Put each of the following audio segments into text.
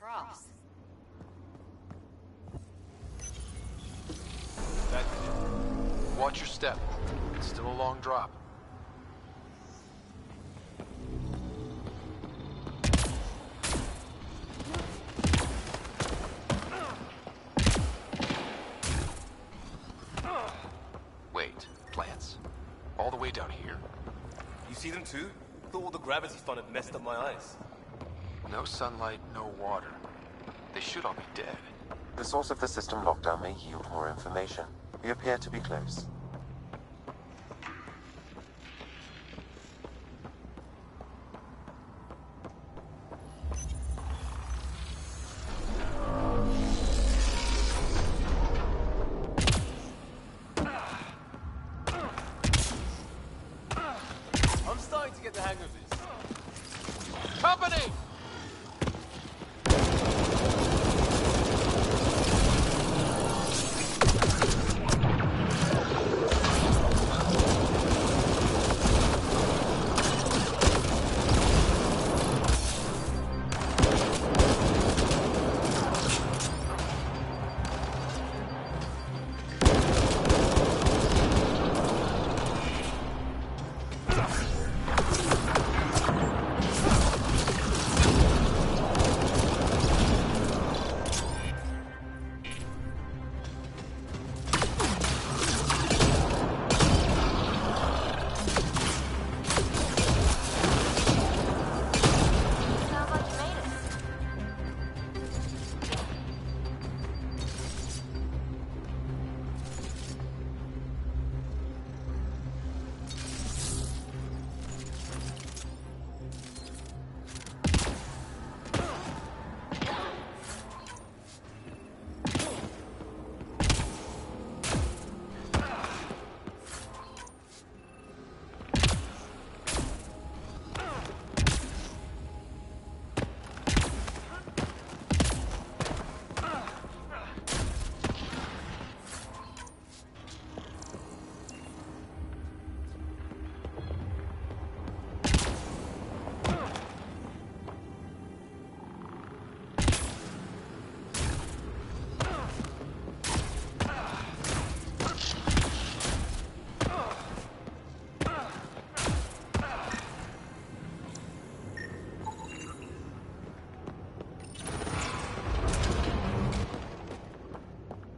Across. That's it. Watch your step. It's still a long drop. Wait, plants? All the way down here? You see them too? Thought all the gravity fun had messed up my eyes. No sunlight, no water. They should all be dead. The source of the system lockdown may yield more information. We appear to be close. I'm starting to get the hang of this. Company!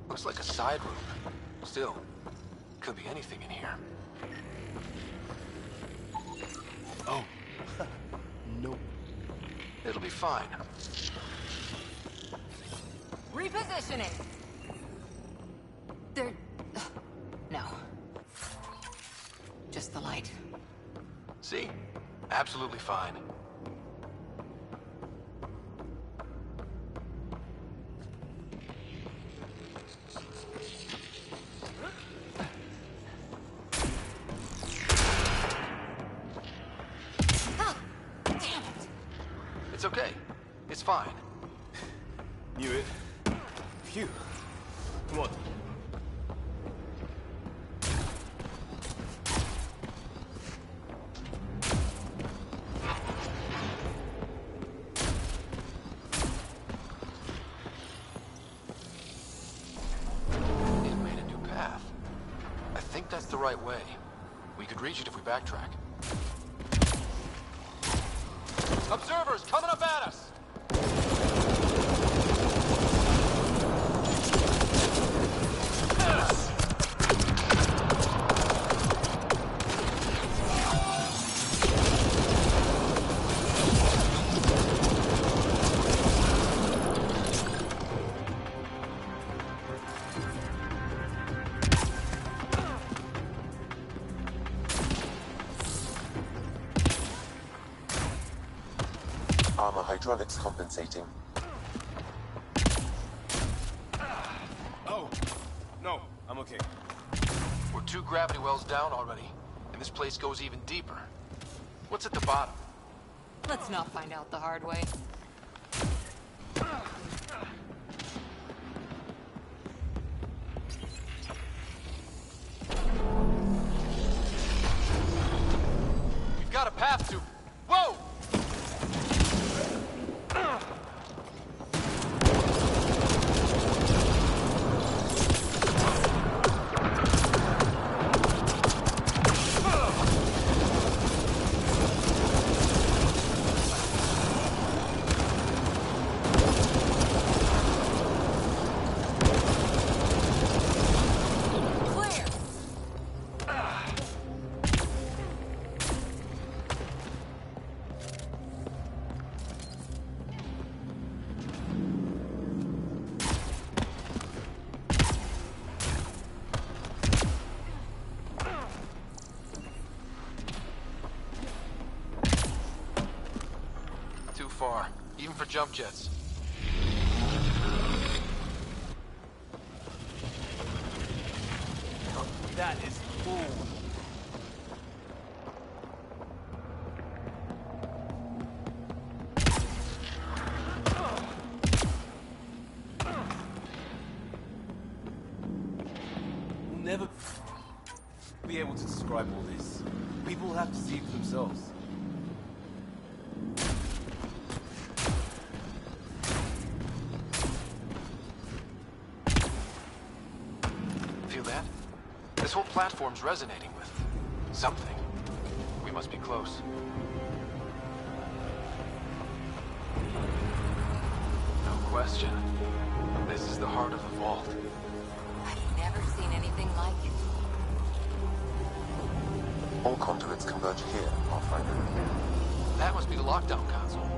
Looks like a side room. Still, could be anything in here. Oh. Nope. It'll be fine. Repositioning. There... No. Just the light. See? Absolutely fine. It's okay. It's fine. Knew it. Phew. Come on. It made a new path. I think that's the right way. We could reach it if we backtrack. Observers coming up at us! Armor hydraulics compensating. Oh, no, I'm okay. We're 2 gravity wells down already, and this place goes even deeper. What's at the bottom? Let's not find out the hard way. We've got a path to... Whoa! Clear! Too far, even for jump jets. That is cool. We'll never be able to describe all this. People will have to see it for themselves. Feel that? This whole platform's resonating with something. We must be close. No question. This is the heart of the vault. I've never seen anything like it. All conduits converge here, Pathfinder. That must be the lockdown console.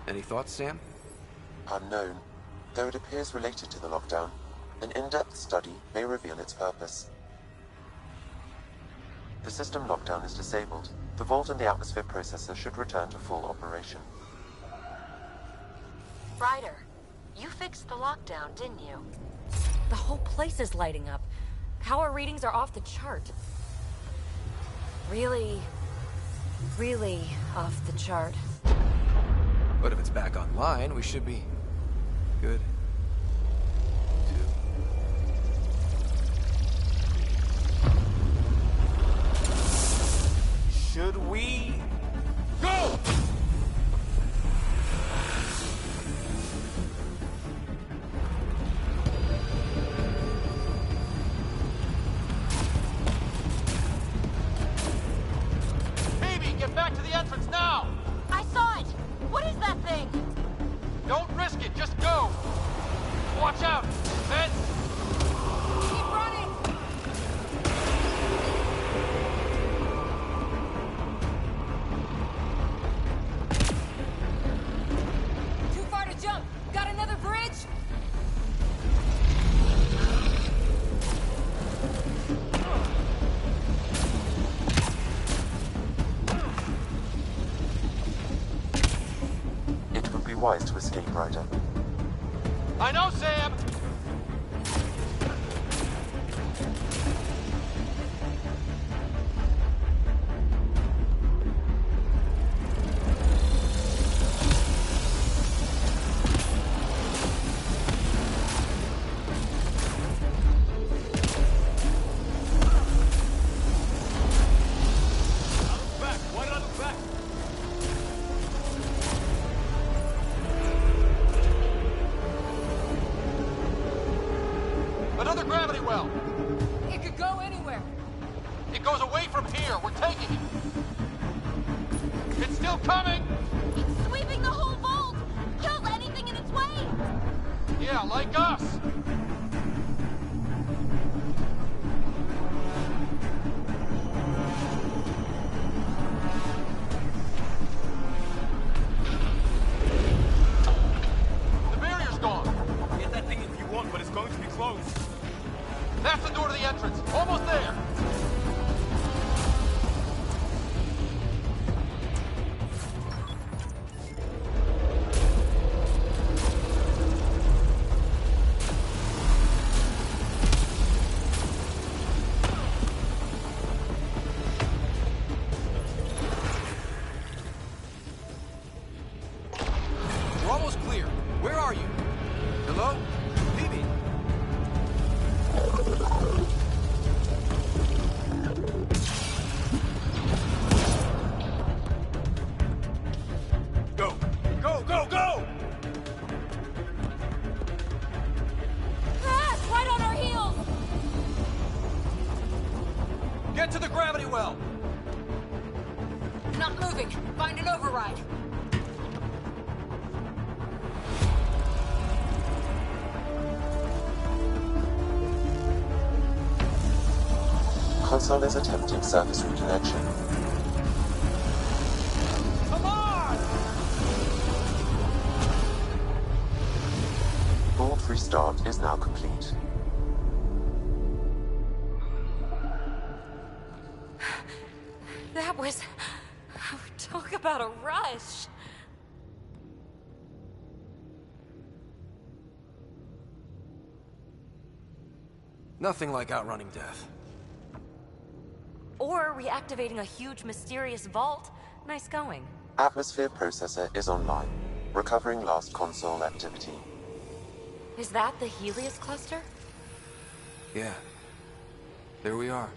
Any thoughts, Sam? Unknown, though it appears related to the lockdown. An in-depth study may reveal its purpose. The system lockdown is disabled. The vault and the atmosphere processor should return to full operation. Ryder, you fixed the lockdown, didn't you? The whole place is lighting up. Power readings are off the chart. Really off the chart. But if it's back online, we should be good. Should we go? Baby, get back to the entrance now! I saw it! What is that thing? Don't risk it, just go! Watch out! Vents! Keep running! Too far to jump! Got another bridge? It would be wise to escape, Ryder. I know, Sam! another gravity well! It could go anywhere. It goes away from here. We're taking it. It's still coming! It's sweeping the whole vault! Kills anything in its way! Yeah, like us! The barrier's gone! Get that thing if you want, but it's going to be closed. That's the door to the entrance. Almost there! We're almost clear. Where are you? Hello? Phoebe? Go! Go, go, go! Ah, it's right on our heels! Get to the gravity well! Not moving. Find an override. Console is attempting service reconnection. Come on! Vault restart is now complete. That was... Talk about a rush! Nothing like outrunning death. Or reactivating a huge, mysterious vault. Nice going. Atmosphere processor is online, recovering last console activity. Is that the Helios cluster? Yeah. There we are.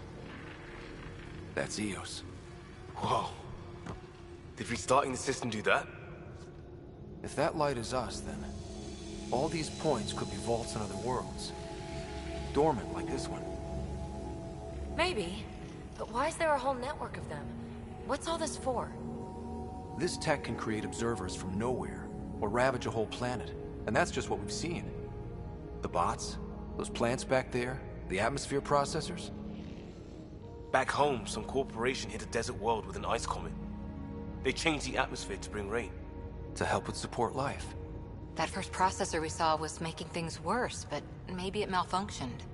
That's Eos. Whoa. Did restarting the system do that? If that light is us, then all these points could be vaults in other worlds. Dormant like this one. Maybe. But why is there a whole network of them? What's all this for? This tech can create observers from nowhere, or ravage a whole planet. And that's just what we've seen. The bots, those plants back there, the atmosphere processors. Back home, some corporation hit a desert world with an ice comet. They changed the atmosphere to bring rain. To help it support life. That first processor we saw was making things worse, but maybe it malfunctioned.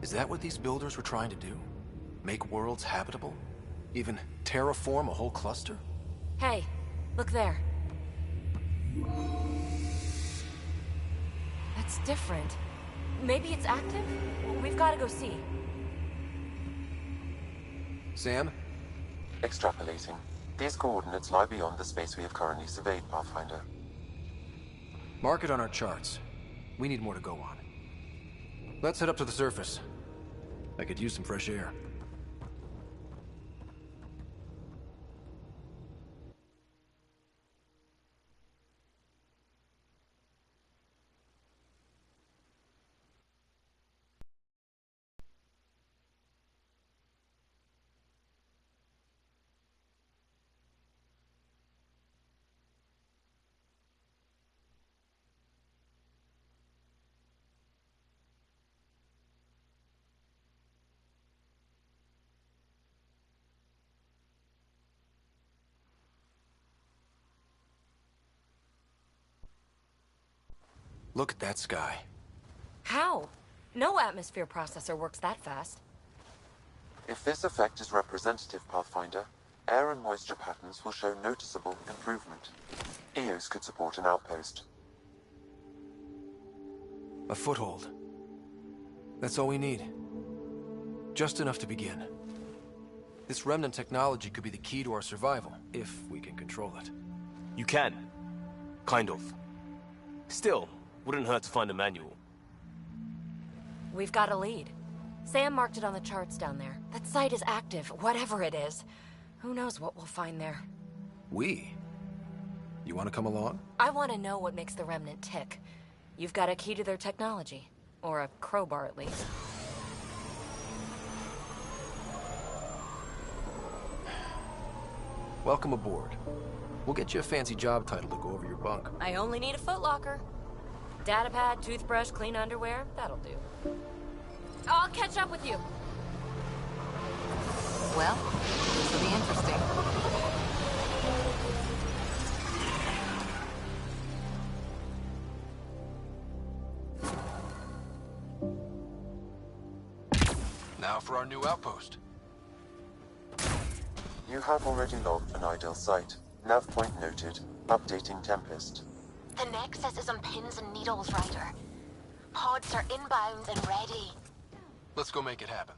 Is that what these builders were trying to do? Make worlds habitable? Even terraform a whole cluster? Hey, look there. That's different. Maybe it's active? We've got to go see. Sam? Extrapolating. These coordinates lie beyond the space we have currently surveyed, Pathfinder. Mark it on our charts. We need more to go on. Let's head up to the surface. I could use some fresh air. Look at that sky. How? No atmosphere processor works that fast. If this effect is representative, Pathfinder, air and moisture patterns will show noticeable improvement. Eos could support an outpost. A foothold. That's all we need. Just enough to begin. This remnant technology could be the key to our survival, if we can control it. You can. Kind of. Still, wouldn't hurt to find a manual. We've got a lead. Sam marked it on the charts down there. That site is active, whatever it is. Who knows what we'll find there. We? You want to come along? I want to know what makes the Remnant tick. You've got a key to their technology. Or a crowbar, at least. Welcome aboard. We'll get you a fancy job title to go over your bunk. I only need a footlocker. Datapad, toothbrush, clean underwear, that'll do. I'll catch up with you. Well, this will be interesting. Now for our new outpost. You have already logged an ideal site. Nav point noted. Updating Tempest. The Nexus is on pins and needles, Ryder. Pods are inbound and ready. Let's go make it happen.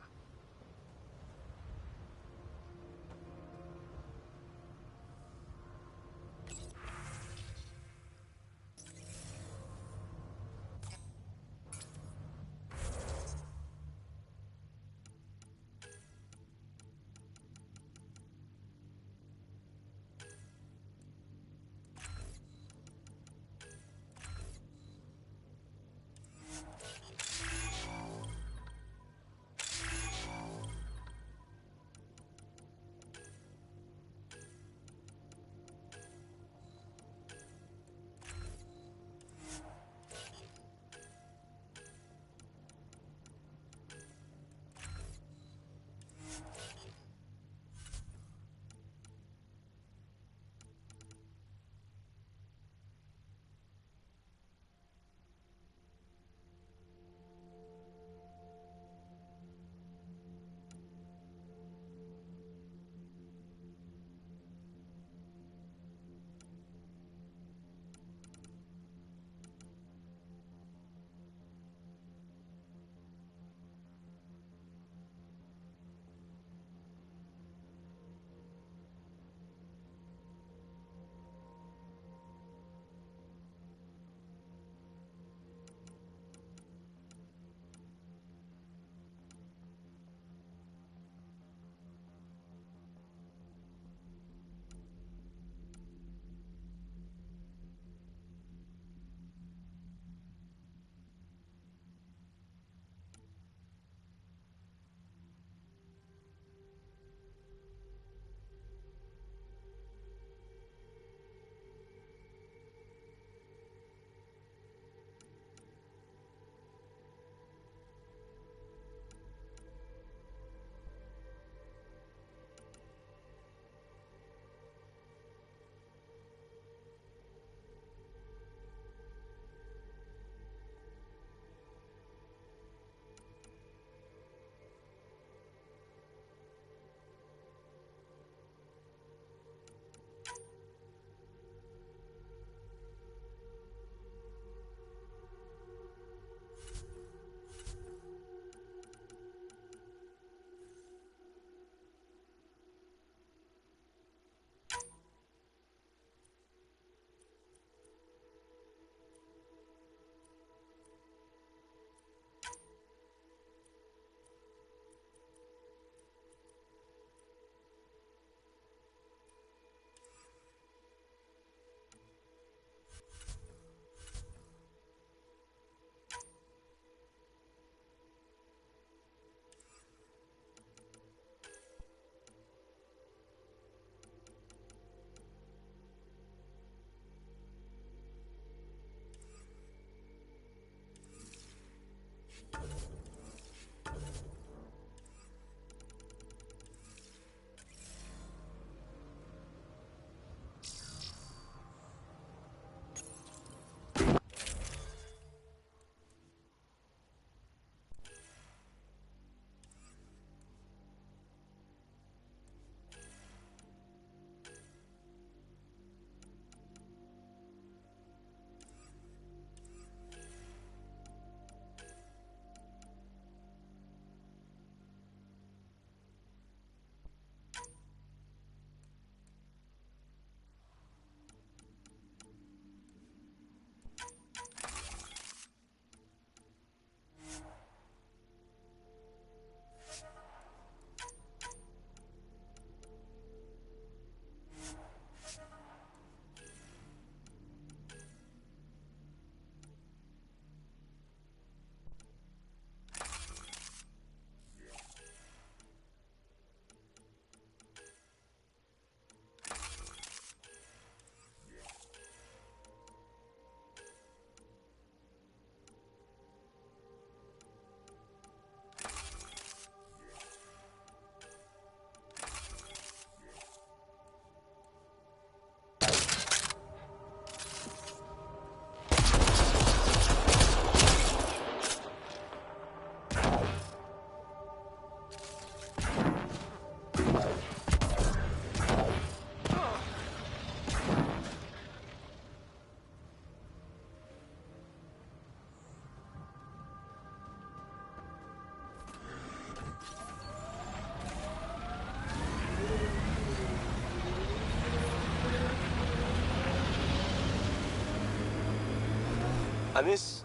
I miss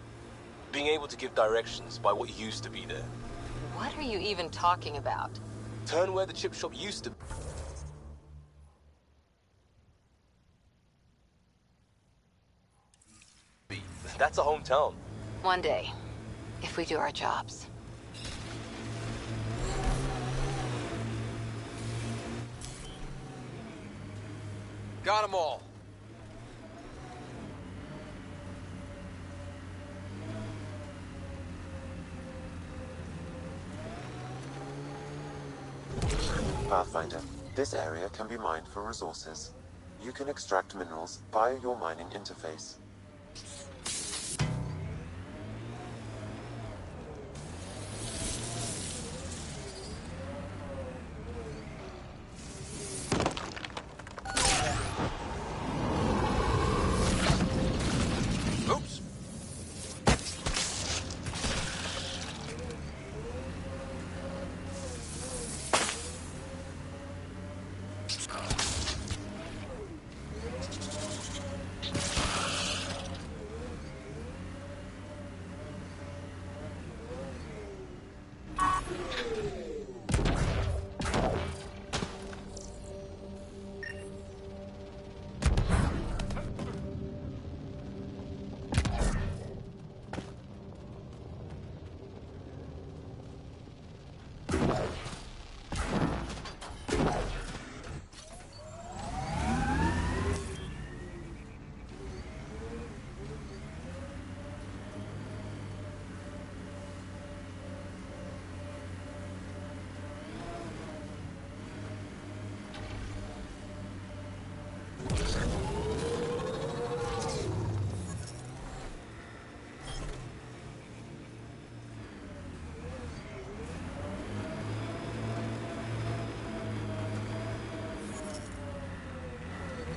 being able to give directions by what used to be there. What are you even talking about? Turn where the chip shop used to be. That's a hometown. One day, if we do our jobs. Got them all. Pathfinder, this area can be mined for resources. You can extract minerals via your mining interface. Oops.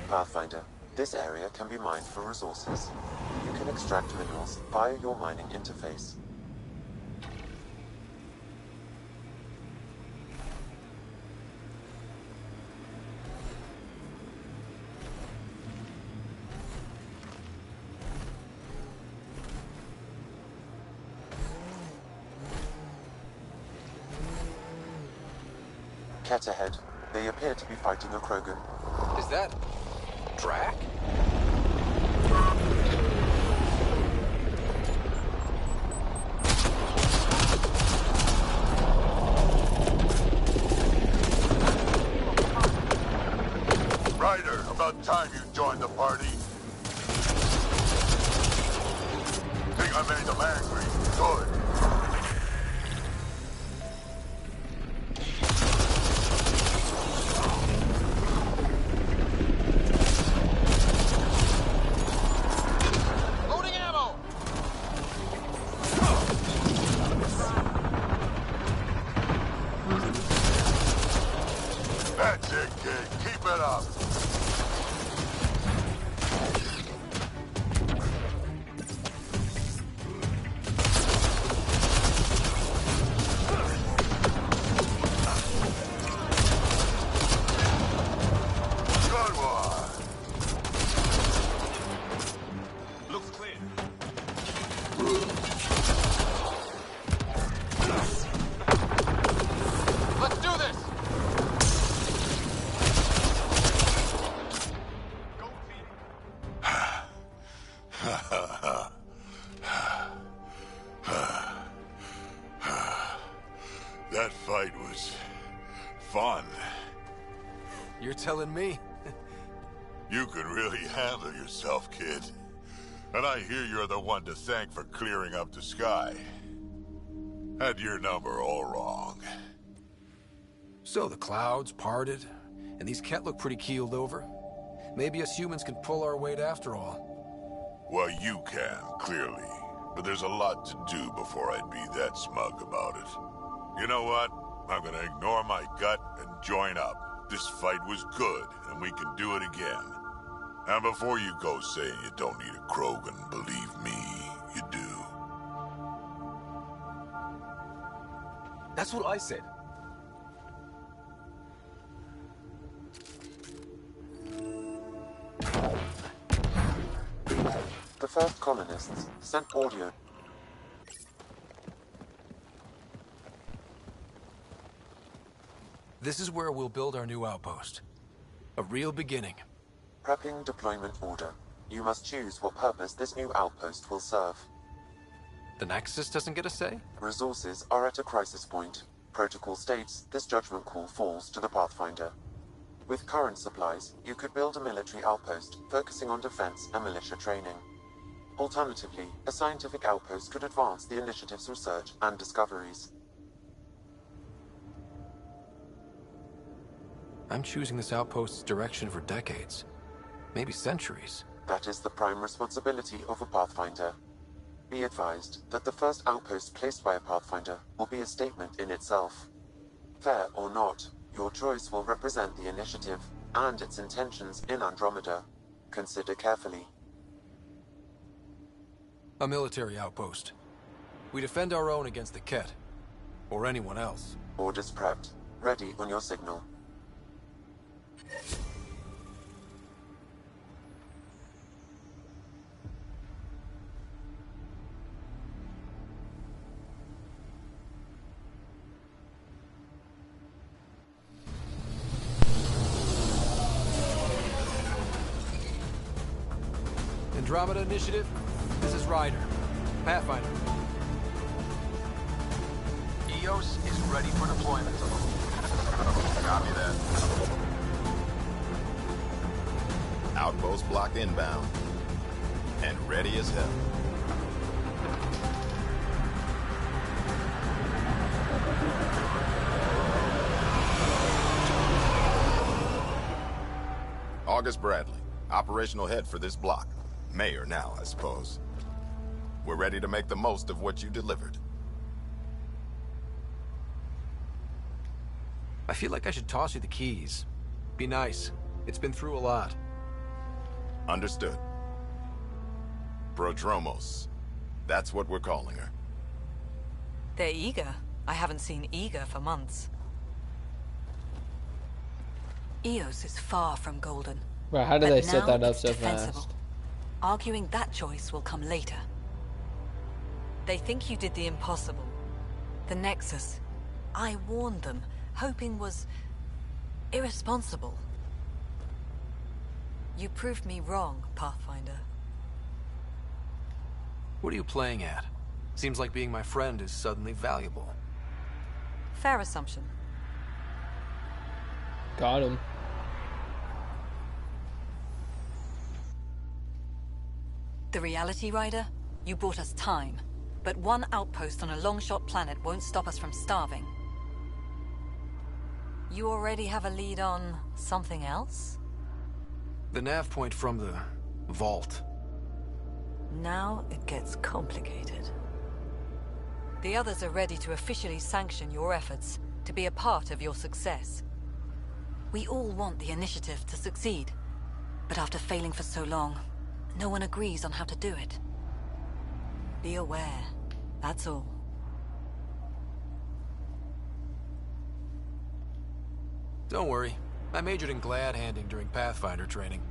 Pathfinder, this area can be mined for resources. You can extract minerals via your mining interface. Cat ahead. They appear to be fighting a Krogan. Is that Drac? Ryder, about time you joined the party. Think I made them angry? Good. That's it, kid. Keep it up. Good one. Looks clear. Let's do this! That fight was fun. You're telling me? You can really handle yourself, kid. And I hear you're the one to thank for clearing up the sky. Had your number all wrong. So the clouds parted, and these Kett look pretty keeled over. Maybe us humans can pull our weight after all. Well, you can, clearly. But there's a lot to do before I'd be that smug about it. You know what? I'm gonna ignore my gut and join up. This fight was good, and we can do it again. And before you go saying you don't need a Krogan, believe me, you do. That's what I said. The first colonists sent audio. This is where we'll build our new outpost. A real beginning. Prepping deployment order. You must choose what purpose this new outpost will serve. The Nexus doesn't get a say? Resources are at a crisis point. Protocol states this judgment call falls to the Pathfinder. With current supplies, you could build a military outpost focusing on defense and militia training. Alternatively, a scientific outpost could advance the initiative's research and discoveries. I'm choosing this outpost's direction for decades. Maybe centuries. That is the prime responsibility of a Pathfinder. Be advised that the first outpost placed by a Pathfinder will be a statement in itself. Fair or not, your choice will represent the initiative and its intentions in Andromeda. Consider carefully. A military outpost. We defend our own against the Ket. Or anyone else. Orders prepped. Ready on your signal. Andromeda Initiative, this is Ryder. Pathfinder. EOS is ready for deployment. Copy that. Outpost block inbound. And ready as hell. August Bradley, operational head for this block. Mayor now, I suppose. We're ready to make the most of what you delivered. I feel like I should toss you the keys. Be nice. It's been through a lot. Understood. Prodromos. That's what we're calling her. They're eager. I haven't seen eager for months. Eos is far from golden. Bro, how did they set that up so defensible. fast? Arguing that choice will come later. They think you did the impossible. The Nexus. I warned them, hoping was irresponsible. You proved me wrong, Pathfinder. What are you playing at? Seems like being my friend is suddenly valuable. Fair assumption. Got him. The reality, Ryder? You bought us time. But one outpost on a long-shot planet won't stop us from starving. You already have a lead on something else? The nav point from the vault. Now it gets complicated. The others are ready to officially sanction your efforts, to be a part of your success. We all want the initiative to succeed, but after failing for so long, no one agrees on how to do it. Be aware, that's all. Don't worry. I majored in glad-handing during Pathfinder training.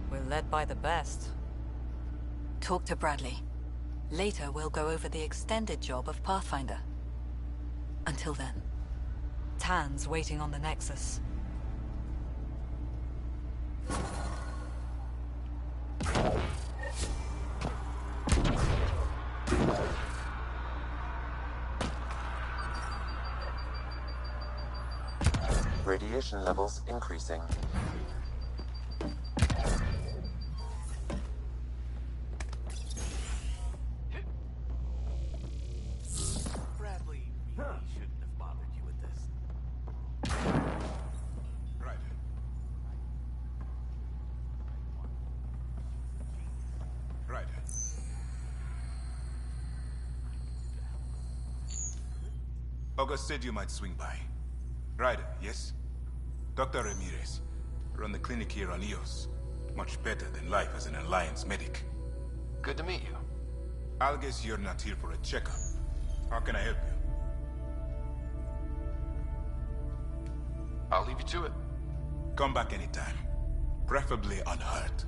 We're led by the best. Talk to Bradley. Later, we'll go over the extended job of Pathfinder. Until then, Tan's waiting on the Nexus. Radiation levels increasing. Bradley really shouldn't have bothered you with this. Right. Right. August said you might swing by. Ryder, yes? Dr. Ramirez. Run the clinic here on Eos. Much better than life as an Alliance medic. Good to meet you. I'll guess you're not here for a checkup. How can I help you? I'll leave you to it. Come back anytime. Preferably unhurt.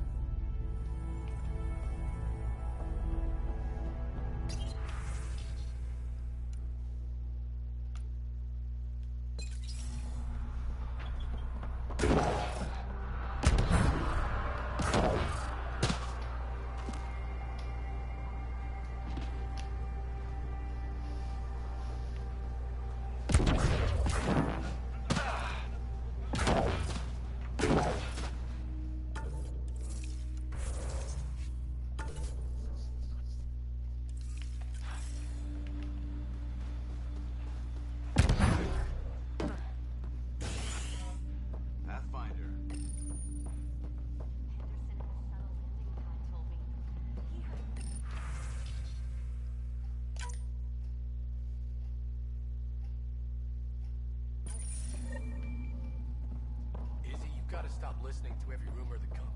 listening to every rumor that comes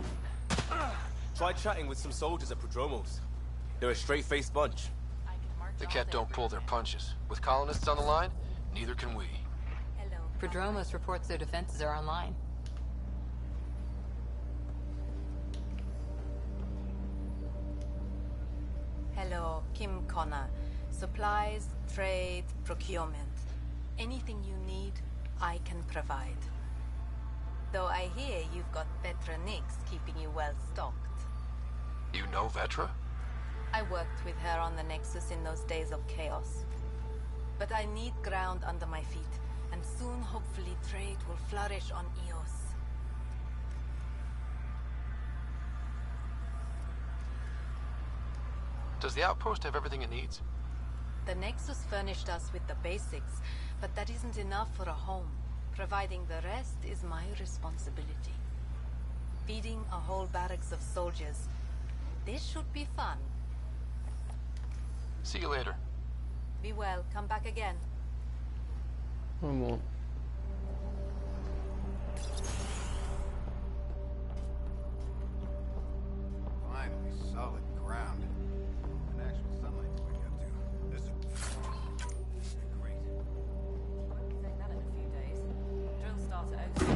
in. Try chatting with some soldiers at Prodromos. They're a straight-faced bunch. The Ket don't pull their punches. With colonists on the line, neither can we. Prodromos reports their defenses are online. Hello, Kim Connor. Supplies, trade, procurement. Anything you need, I can provide. Though I hear you've got Vetra Nix keeping you well stocked. You know Vetra? I worked with her on the Nexus in those days of chaos. But I need ground under my feet, and soon hopefully trade will flourish on Eos. Does the outpost have everything it needs? The Nexus furnished us with the basics, but that isn't enough for a home. Providing the rest is my responsibility. Feeding a whole barracks of soldiers. This should be fun. See you later. Be well. Come back again. Vamos. Finally, solid ground. And actual sunlight to wake up to. This is great. Take that in a few days. Drill starts at 06.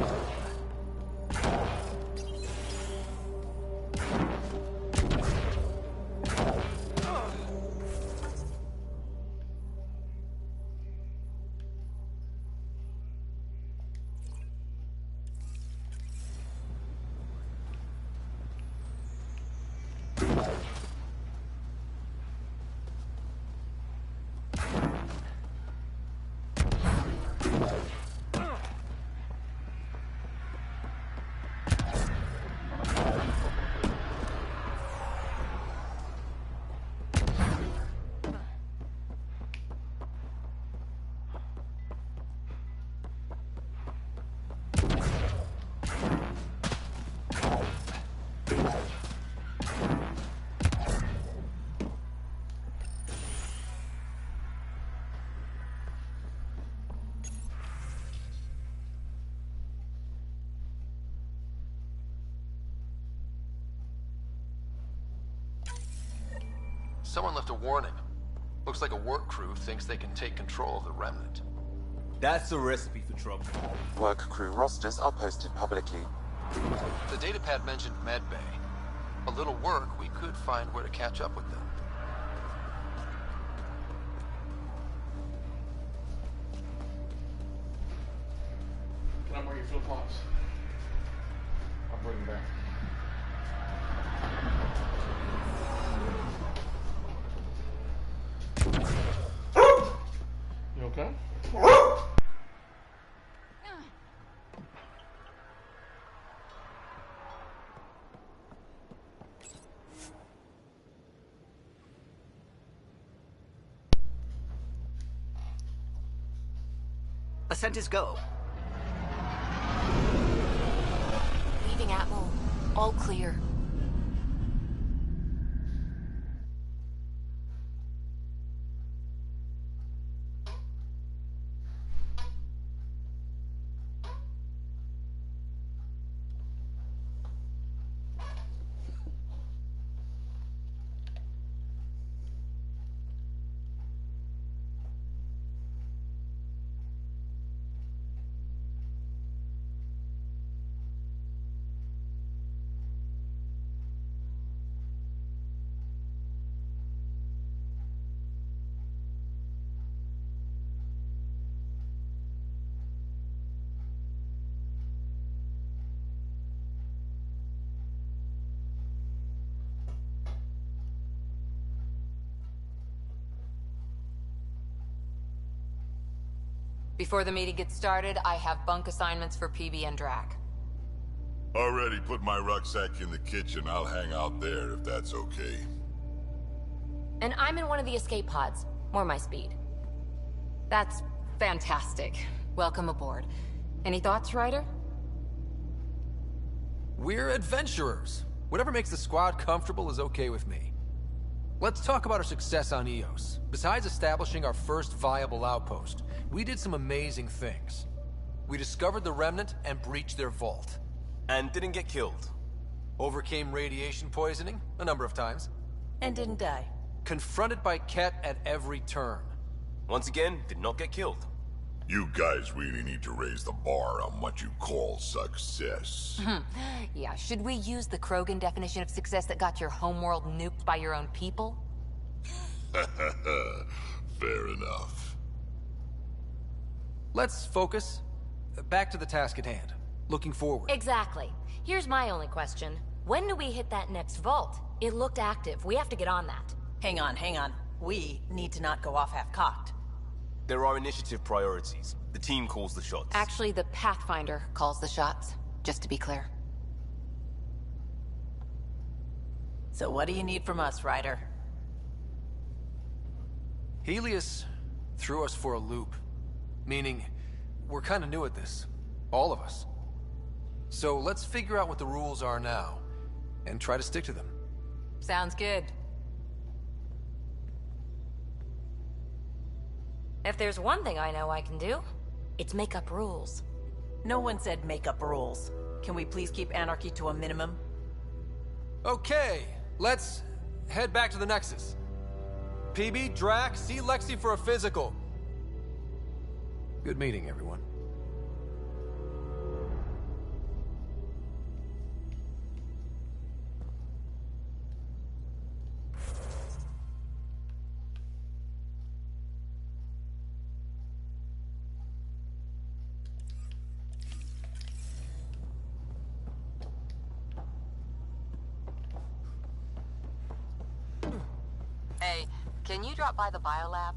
Someone left a warning. Looks like a work crew thinks they can take control of the remnant. That's a recipe for trouble. Work crew rosters are posted publicly. The datapad mentioned medbay. A little work, we could find where to catch up with them. Can I bring your flip-flops? I'll bring them back. You okay? Ascent is go. Leaving Atmo. All clear. Before the meeting gets started, I have bunk assignments for PB and Drac. Already put my rucksack in the kitchen. I'll hang out there if that's okay. And I'm in one of the escape pods. More my speed. That's fantastic. Welcome aboard. Any thoughts, Ryder? We're adventurers. Whatever makes the squad comfortable is okay with me. Let's talk about our success on Eos. Besides establishing our first viable outpost, we did some amazing things. We discovered the Remnant and breached their vault. And didn't get killed. Overcame radiation poisoning a number of times. And didn't die. Confronted by Ket at every turn. Once again, did not get killed. You guys really need to raise the bar on what you call success. Yeah, should we use the Krogan definition of success that got your homeworld nuked by your own people? Fair enough. Let's focus. Back to the task at hand. Looking forward. Exactly. Here's my only question. When do we hit that next vault? It looked active. We have to get on that. Hang on, hang on. We need to not go off half-cocked. There are initiative priorities. The team calls the shots. Actually, the Pathfinder calls the shots, just to be clear. So what do you need from us, Ryder? Helios threw us for a loop. Meaning, we're kinda new at this. All of us. So let's figure out what the rules are now, and try to stick to them. Sounds good. If there's one thing I know I can do, it's make up rules. No one said make up rules. Can we please keep anarchy to a minimum? Okay, let's head back to the Nexus. PB, Drac, see Lexi for a physical. Good meeting, everyone. Hey, can you drop by the biolab?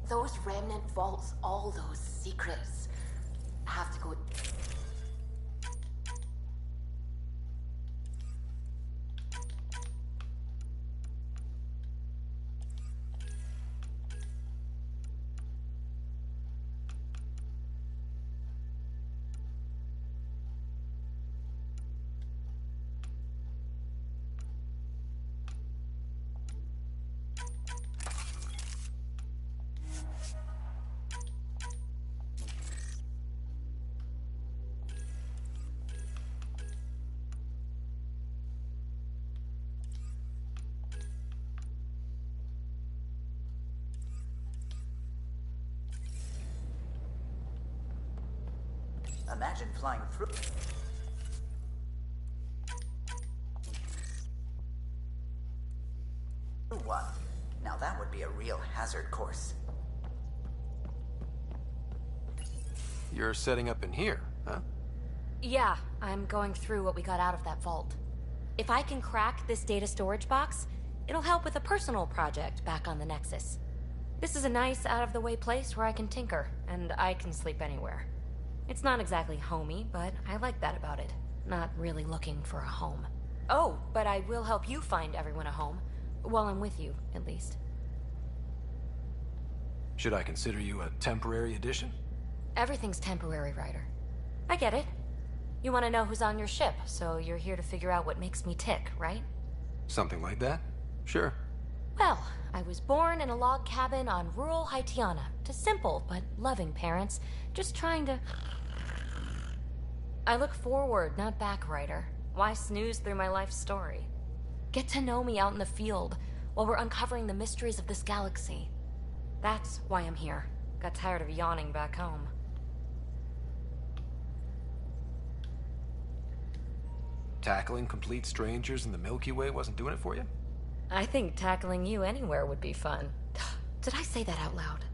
Those remnant vaults, all those secrets, have to go. Imagine flying through. One. Now that would be a real hazard course. You're setting up in here, huh? Yeah, I'm going through what we got out of that vault. If I can crack this data storage box, it'll help with a personal project back on the Nexus. This is a nice, out-of-the-way place where I can tinker, and I can sleep anywhere. It's not exactly homey, but I like that about it. Not really looking for a home. Oh, but I will help you find everyone a home. While I'm with you, at least. Should I consider you a temporary addition? Everything's temporary, Ryder. I get it. You want to know who's on your ship, so you're here to figure out what makes me tick, right? Something like that? Sure. Well, I was born in a log cabin on rural Haitiana to simple but loving parents, just trying to... I look forward, not back, Ryder. Why snooze through my life story? Get to know me out in the field while we're uncovering the mysteries of this galaxy. That's why I'm here. Got tired of yawning back home. Tackling complete strangers in the Milky Way wasn't doing it for you? I think tackling you anywhere would be fun. Did I say that out loud?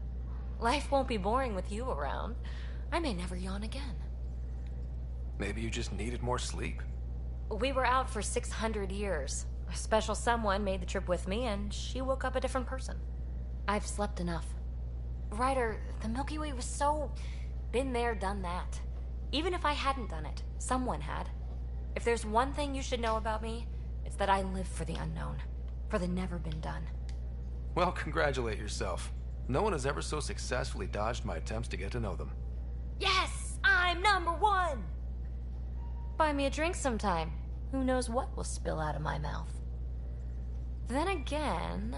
Life won't be boring with you around. I may never yawn again. Maybe you just needed more sleep. We were out for 600 years. A special someone made the trip with me, and she woke up a different person. I've slept enough. Ryder, the Milky Way was so... been there, done that. Even if I hadn't done it, someone had. If there's one thing you should know about me, it's that I live for the unknown. For the never been done. Well, congratulate yourself. No one has ever so successfully dodged my attempts to get to know them. Yes! I'm #1! Buy me a drink sometime. Who knows what will spill out of my mouth. Then again...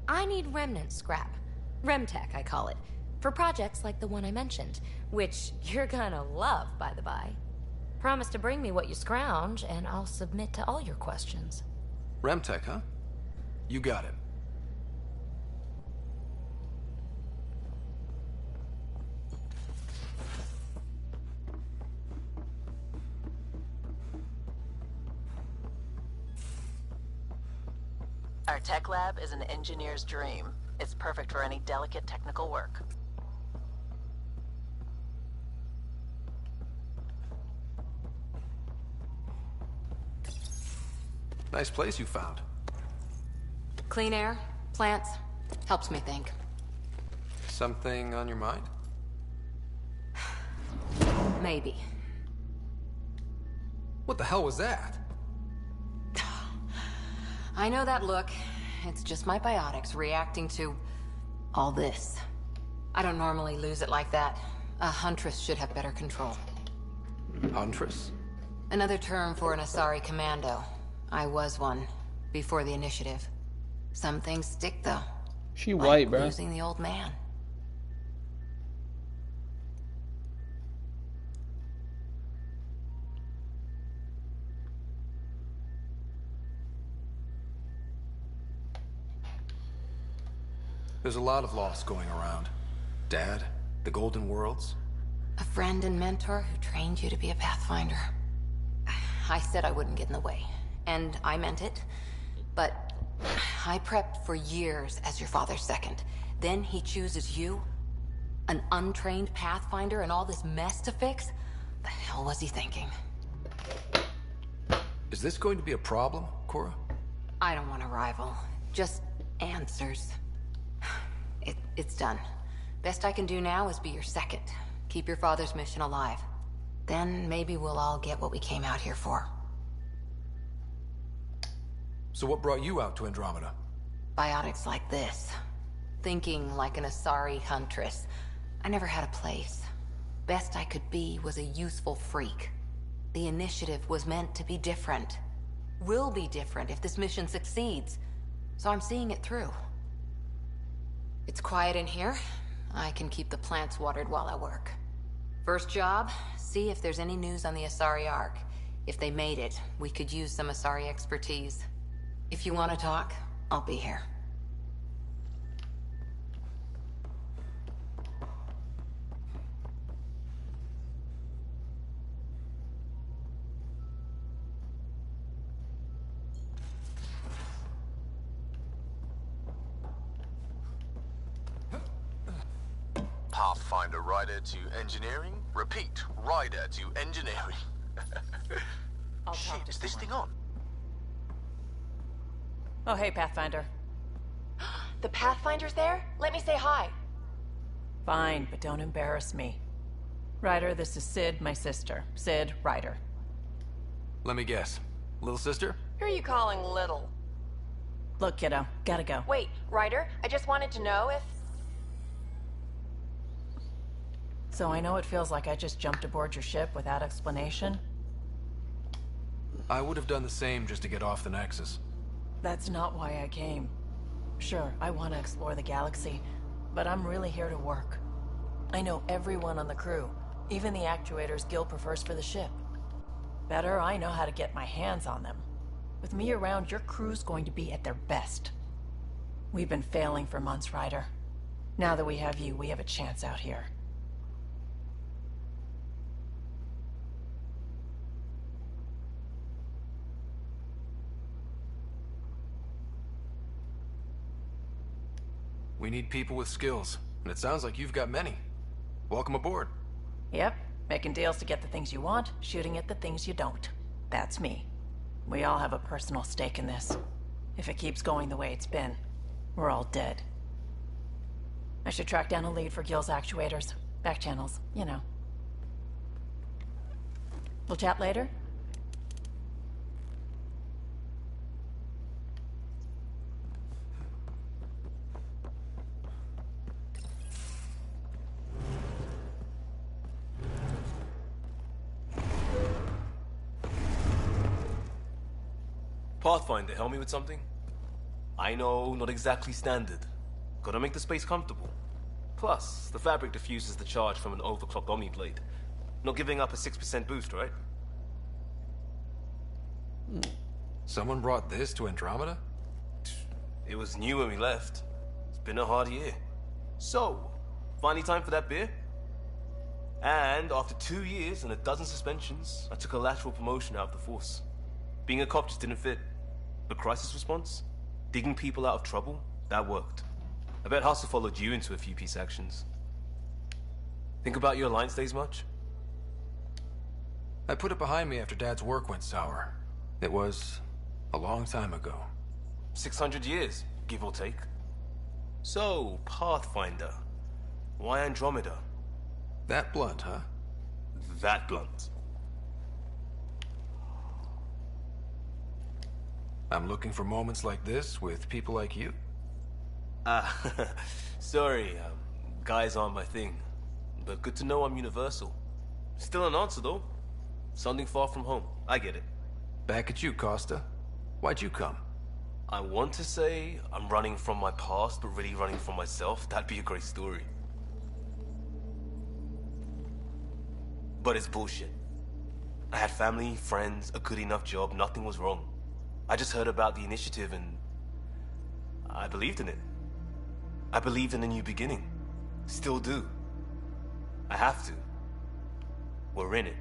I need remnant scrap. Remtech, I call it. For projects like the one I mentioned. Which you're gonna love, by the by. Promise to bring me what you scrounge, and I'll submit to all your questions. Remtech, huh? You got it. Our tech lab is an engineer's dream. It's perfect for any delicate technical work. Nice place you found. Clean air, plants, helps me think. Something on your mind? Maybe. What the hell was that? I know that look. It's just my biotics reacting to all this. I don't normally lose it like that. A huntress should have better control. Huntress? Another term for an Asari commando. I was one, before the initiative. Some things stick, though. She like white, bro. Losing the old man. There's a lot of loss going around. Dad, the Golden Worlds. A friend and mentor who trained you to be a Pathfinder. I said I wouldn't get in the way. And I meant it. But I prepped for years as your father's second. Then he chooses you? An untrained Pathfinder and all this mess to fix? The hell was he thinking? Is this going to be a problem, Cora? I don't want a rival. Just answers. It's done. Best I can do now is be your second. Keep your father's mission alive. Then maybe we'll all get what we came out here for. So what brought you out to Andromeda? Biotics like this. Thinking like an Asari huntress. I never had a place. Best I could be was a useful freak. The initiative was meant to be different. Will be different if this mission succeeds. So I'm seeing it through. It's quiet in here. I can keep the plants watered while I work. First job, see if there's any news on the Asari Ark. If they made it, we could use some Asari expertise. If you want to talk, I'll be here. Pathfinder rider to engineering. Repeat, rider to engineering. Shit, is this thing on? Oh, hey, Pathfinder. The Pathfinder's there? Let me say hi. Fine, but don't embarrass me. Ryder, this is Sid, my sister. Sid, Ryder. Let me guess. Little sister? Who are you calling little? Look, kiddo, gotta go. Wait, Ryder, I just wanted to know if... So I know it feels like I just jumped aboard your ship without explanation. I would have done the same just to get off the Nexus. That's not why I came. Sure, I want to explore the galaxy, but I'm really here to work. I know everyone on the crew, even the actuators Gil prefers for the ship. Better, I know how to get my hands on them. With me around, your crew's going to be at their best. We've been failing for months, Ryder. Now that we have you, we have a chance out here. We need people with skills, and it sounds like you've got many. Welcome aboard. Yep, making deals to get the things you want, shooting at the things you don't. That's me. We all have a personal stake in this. If it keeps going the way it's been, we're all dead. I should track down a lead for Gil's actuators. Back channels, you know. We'll chat later? Pathfinder, help me with something? I know, not exactly standard. Gotta make the space comfortable. Plus, the fabric diffuses the charge from an overclocked Omniblade. Not giving up a 6% boost, right? Someone brought this to Andromeda? It was new when we left. It's been a hard year. So, finally time for that beer? And after 2 years and a dozen suspensions, I took a lateral promotion out of the force. Being a cop just didn't fit. But crisis response? Digging people out of trouble? That worked. I bet Hustle followed you into a few peace actions. Think about your Alliance days much? I put it behind me after Dad's work went sour. It was a long time ago. 600 years, give or take. So, Pathfinder. Why Andromeda? That blunt, huh? That blunt. I'm looking for moments like this with people like you. Sorry, guys aren't my thing. But good to know I'm universal. Still an answer, though. Something far from home. I get it. Back at you, Costa. Why'd you come? I want to say I'm running from my past, but really running from myself. That'd be a great story. But it's bullshit. I had family, friends, a good enough job, nothing was wrong. I just heard about the initiative and I believed in it. I believed in a new beginning. Still do. I have to. We're in it.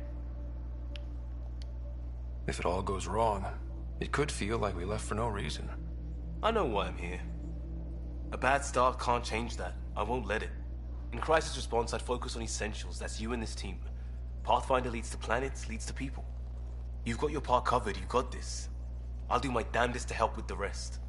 If it all goes wrong, it could feel like we left for no reason. I know why I'm here. A bad start can't change that. I won't let it. In crisis response, I'd focus on essentials. That's you and this team. Pathfinder leads to planets, leads to people. You've got your part covered. You got this. I'll do my damnedest to help with the rest.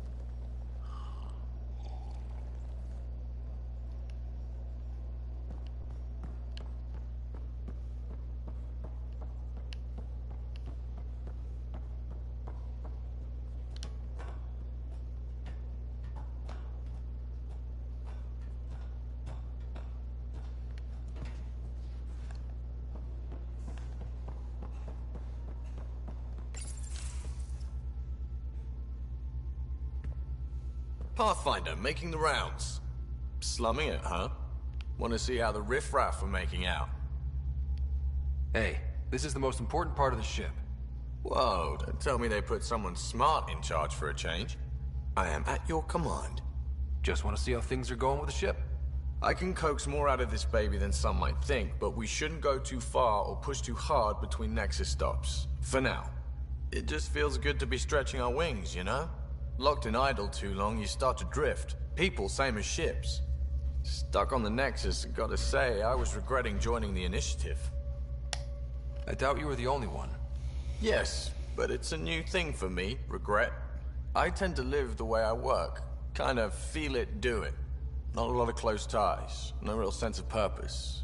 Pathfinder, making the rounds. Slumming it, huh? Want to see how the riffraff are making out? Hey, this is the most important part of the ship. Whoa, don't tell me they put someone smart in charge for a change. I am at your command. Just want to see how things are going with the ship. I can coax more out of this baby than some might think, but we shouldn't go too far or push too hard between Nexus stops. For now. It just feels good to be stretching our wings, you know? Locked in idle too long, you start to drift. People, same as ships. Stuck on the Nexus, gotta say, I was regretting joining the initiative. I doubt you were the only one. Yes, but it's a new thing for me, regret. I tend to live the way I work. Kind of feel it, do it. Not a lot of close ties, no real sense of purpose.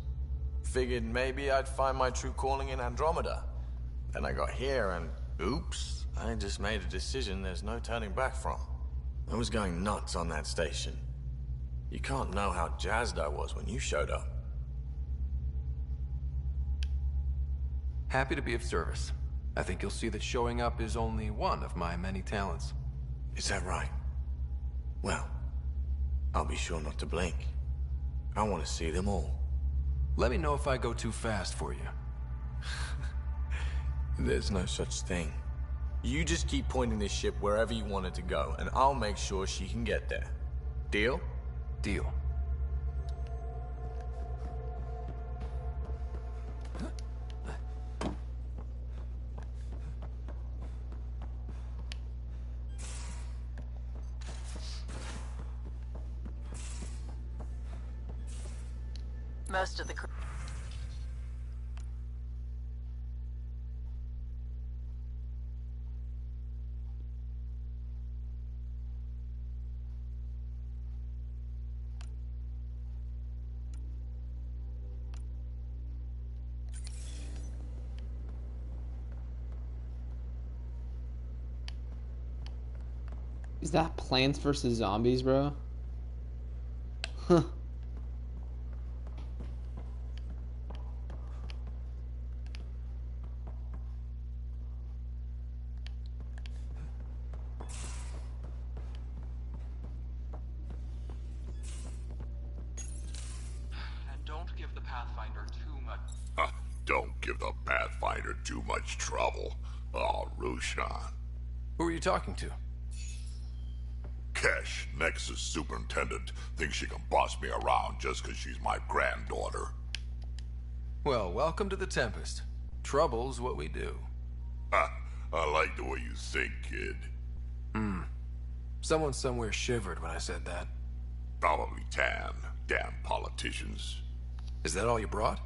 Figured maybe I'd find my true calling in Andromeda. Then I got here and Oops, I just made a decision there's no turning back from. I was going nuts on that station. You can't know how jazzed I was when you showed up. Happy to be of service. I think you'll see that showing up is only one of my many talents. Is that right? Well, I'll be sure not to blink. I want to see them all. Let me know if I go too fast for you. There's no such thing. You just keep pointing this ship wherever you want it to go, and I'll make sure she can get there. Deal? Deal. Most of the crew. Is that Plants vs. Zombies, bro? Huh. And don't give the Pathfinder too much. Don't give the Pathfinder too much trouble. Oh, Roshan. Who are you talking to? Kesh, Nexus Superintendent, thinks she can boss me around just because she's my granddaughter. Well, welcome to the Tempest. Trouble's what we do. I like the way you think, kid. Someone somewhere shivered when I said that. Probably Tan. Damn politicians. Is that all you brought?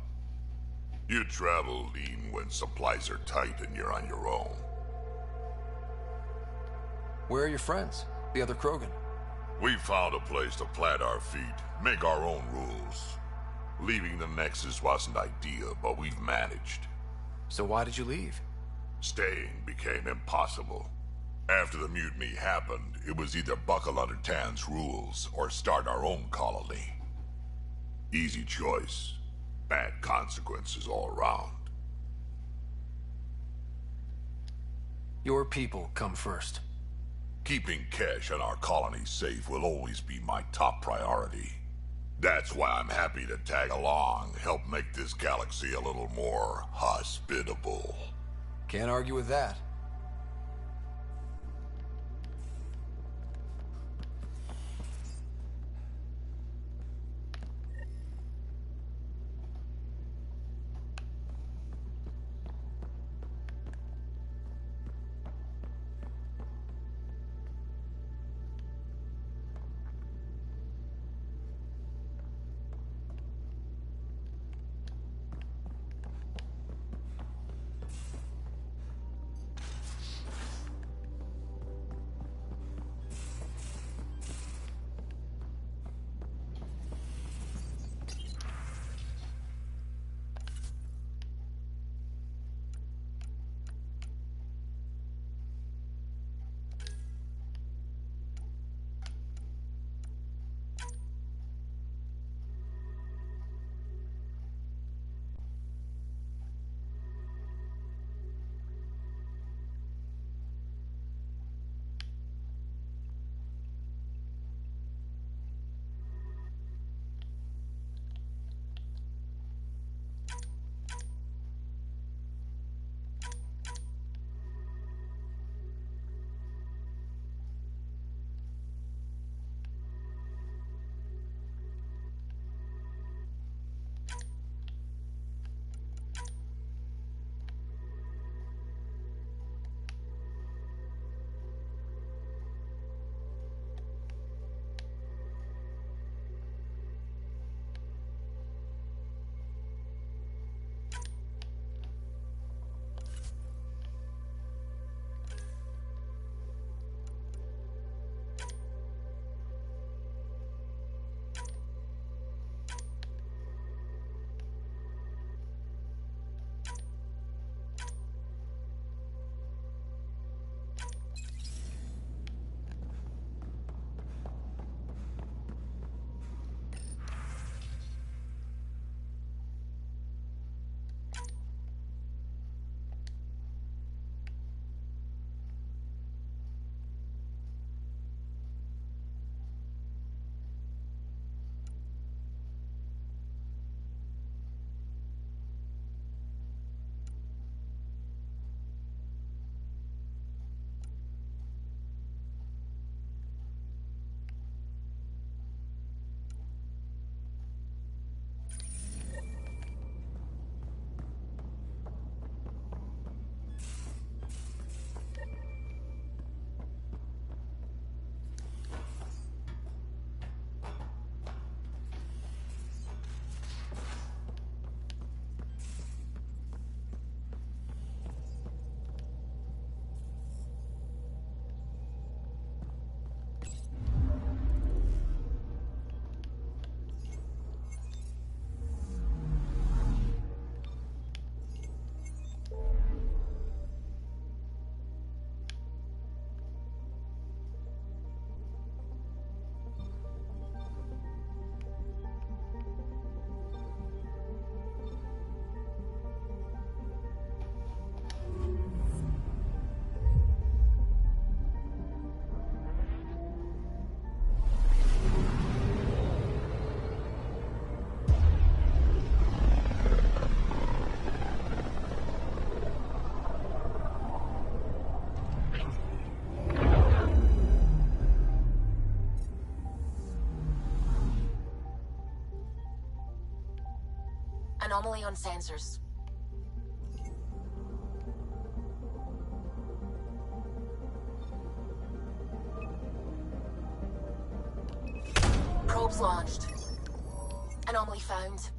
You travel lean when supplies are tight and you're on your own. Where are your friends? The other Krogan? We found a place to plant our feet, make our own rules. Leaving the Nexus wasn't ideal, but we've managed. So why did you leave? Staying became impossible. After the mutiny happened, it was either buckle under Tan's rules or start our own colony. Easy choice. Bad consequences all around. Your people come first. Keeping Kesh and our colony safe will always be my top priority. That's why I'm happy to tag along, help make this galaxy a little more hospitable. Can't argue with that. Anomaly on sensors. Probes launched. Anomaly found.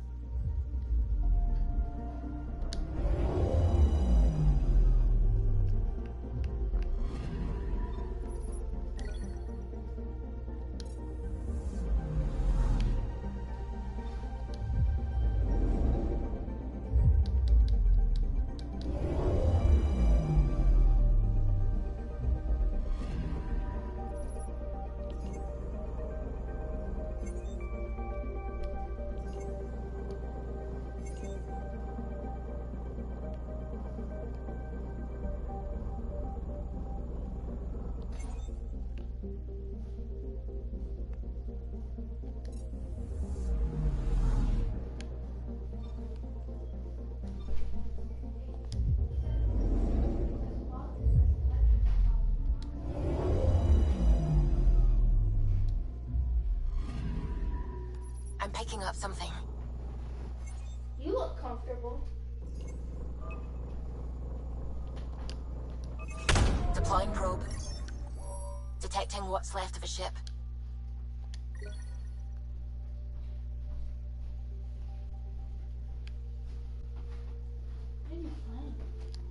I'm picking up something. You look comfortable. Deploying probe. Detecting what's left of a ship.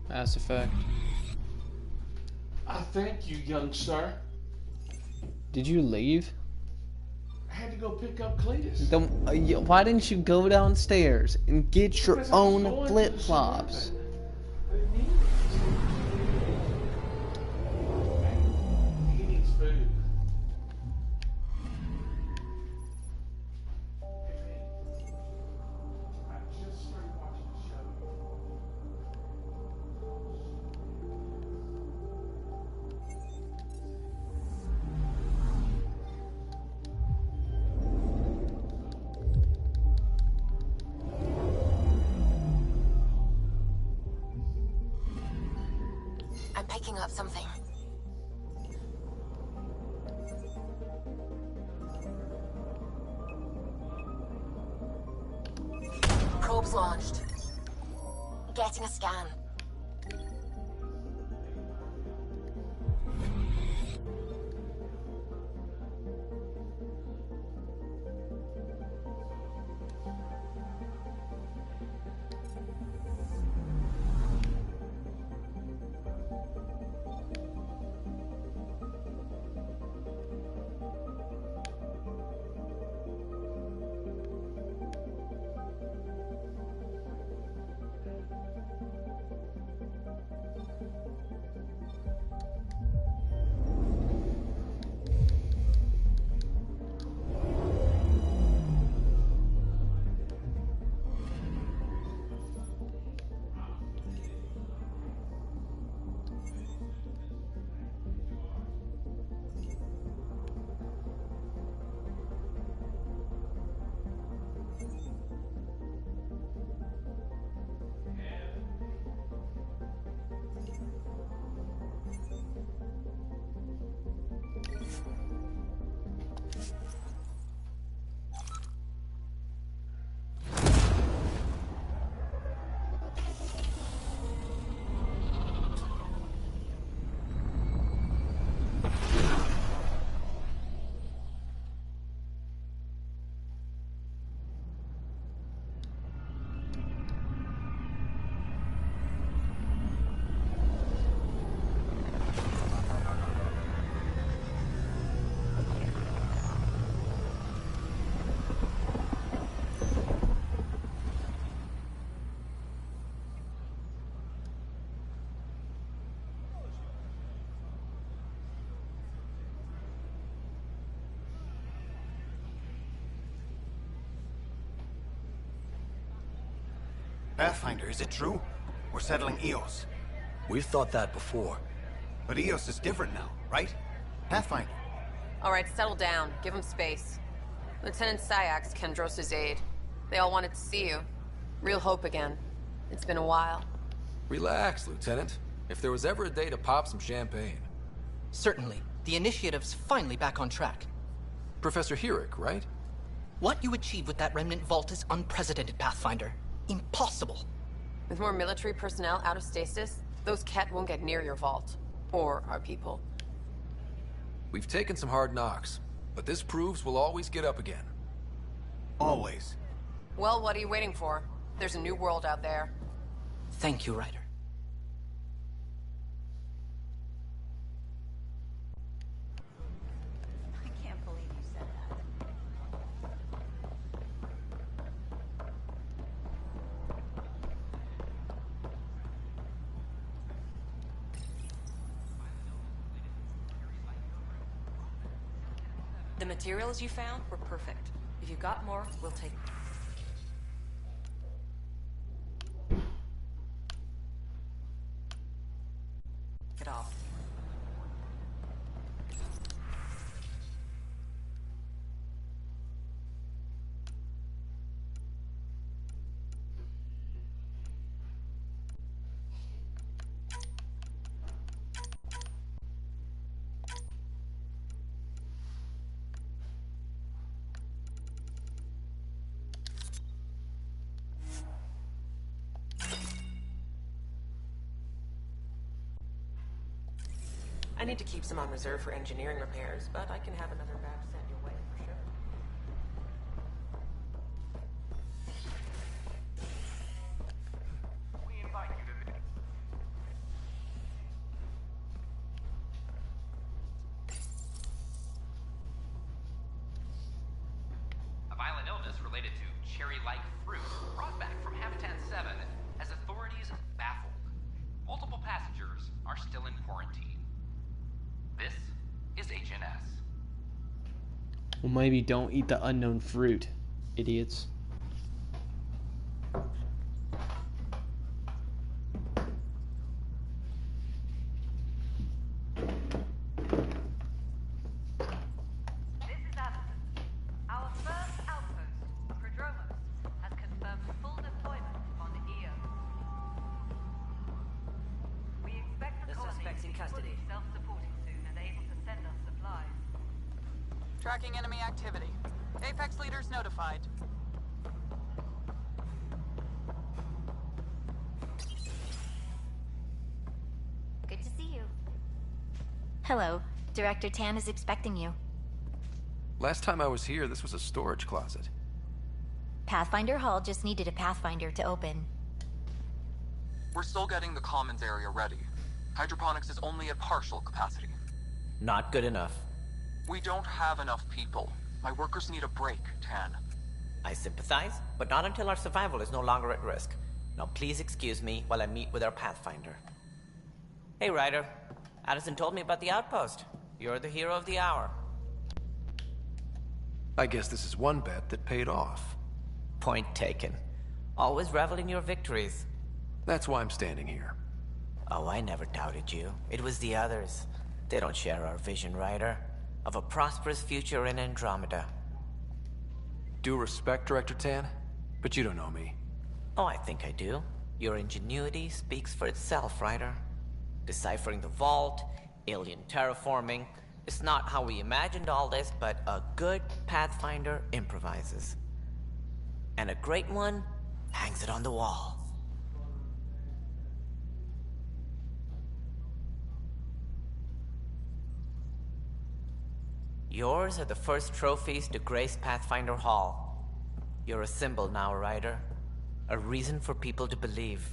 Mass Effect. I thank you, young sir. Did you leave? I had to go pick up Cletus. Then why didn't you go downstairs and get your Because I was own going to flip the flops? cinema. I didn't need it. He needs food. I just started watching the show. I'm picking up something. Probes launched. Getting a scan. Pathfinder, is it true? We're settling Eos. We've thought that before. But Eos is different now, right? Pathfinder. All right, settle down. Give him space. Lieutenant Syax, Kendros' aide. They all wanted to see you. Real hope again. It's been a while. Relax, Lieutenant. If there was ever a day to pop some champagne. Certainly. The initiative's finally back on track. Professor Herrick, right? What you achieved with that remnant vault is unprecedented, Pathfinder. Impossible. With more military personnel out of stasis, those Ket won't get near your vault. Or our people. We've taken some hard knocks, but this proves we'll always get up again. Always. Well, what are you waiting for? There's a new world out there. Thank you, Ryder. I can't believe you said that. The materials you found were perfect. If you've got more, we'll take them. Get off. I need to keep some on reserve for engineering repairs, but I can have another batch sent your way for sure. We invite you to visit. A violent illness related to cherry-like fruit brought back from Habitat 7 has authorities baffled. Multiple passengers are still in quarantine. This is HNS. Well, maybe don't eat the unknown fruit, idiots. This is Allison. Our first outpost, Prodromos, has confirmed full deployment on EO. We expect the colony suspect's in to be custody. fully self-supporting soon and able to send us supplies. Tracking enemy activity. Apex leaders notified. Good to see you. Hello. Director Tan is expecting you. Last time I was here, this was a storage closet. Pathfinder Hall just needed a Pathfinder to open. We're still getting the commons area ready. Hydroponics is only at partial capacity. Not good enough. We don't have enough people. My workers need a break, Tan. I sympathize, but not until our survival is no longer at risk. Now please excuse me while I meet with our Pathfinder. Hey, Ryder. Addison told me about the outpost. You're the hero of the hour. I guess this is one bet that paid off. Point taken. Always revel in your victories. That's why I'm standing here. Oh, I never doubted you. It was the others. They don't share our vision, Ryder. Of a prosperous future in Andromeda. Due respect, Director Tan, but you don't know me. Oh, I think I do. Your ingenuity speaks for itself, Ryder. Deciphering the vault, alien terraforming. It's not how we imagined all this, but a good Pathfinder improvises. And a great one hangs it on the wall. Yours are the first trophies to grace Pathfinder Hall. You're a symbol now, Ryder. A reason for people to believe.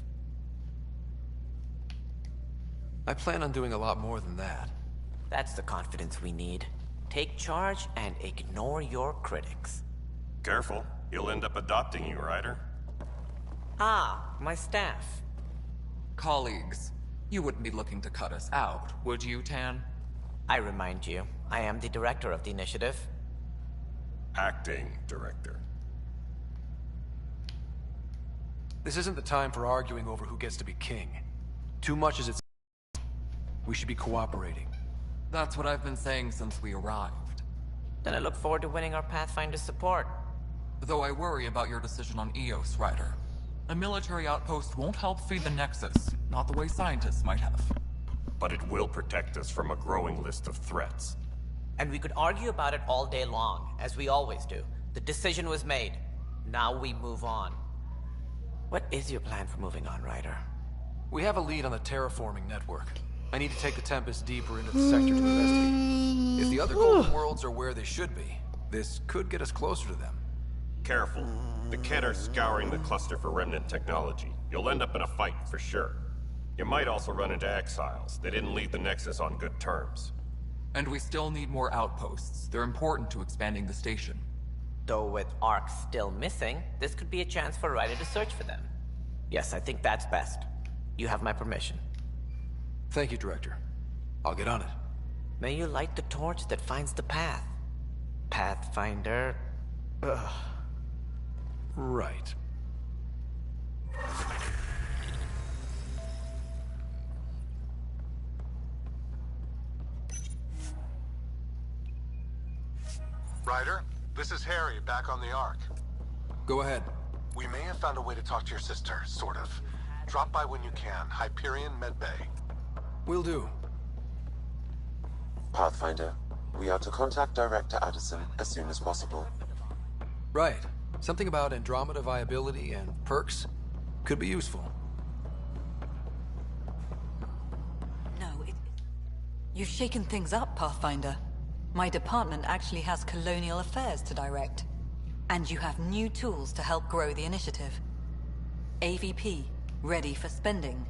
I plan on doing a lot more than that. That's the confidence we need. Take charge and ignore your critics. Careful, he'll end up adopting you, Ryder. Ah, my staff. Colleagues, you wouldn't be looking to cut us out, would you, Tan? I remind you, I am the director of the initiative. Acting director. This isn't the time for arguing over who gets to be king. Too much is at stake. We should be cooperating. That's what I've been saying since we arrived. Then I look forward to winning our Pathfinder support. Though I worry about your decision on Eos, Ryder. A military outpost won't help feed the Nexus, not the way scientists might have. But it will protect us from a growing list of threats. And we could argue about it all day long, as we always do. The decision was made. Now we move on. What is your plan for moving on, Ryder? We have a lead on the terraforming network. I need to take the Tempest deeper into the sector to investigate. If the other Golden Worlds are where they should be, this could get us closer to them. Careful. The Kett are scouring the cluster for remnant technology. You'll end up in a fight for sure. You might also run into exiles. They didn't leave the Nexus on good terms. And we still need more outposts. They're important to expanding the station. Though with Ark still missing, this could be a chance for Ryder to search for them. Yes, I think that's best. You have my permission. Thank you, Director. I'll get on it. May you light the torch that finds the path. Pathfinder... Ugh. Right. Ryder, this is Harry, back on the Ark. Go ahead. We may have found a way to talk to your sister, sort of. Drop by when you can. Hyperion Medbay. Will do. Pathfinder, we are to contact Director Addison as soon as possible. Right. Something about Andromeda viability and perks could be useful. No, you've shaken things up, Pathfinder. My department actually has colonial affairs to direct. And you have new tools to help grow the initiative. AVP, ready for spending.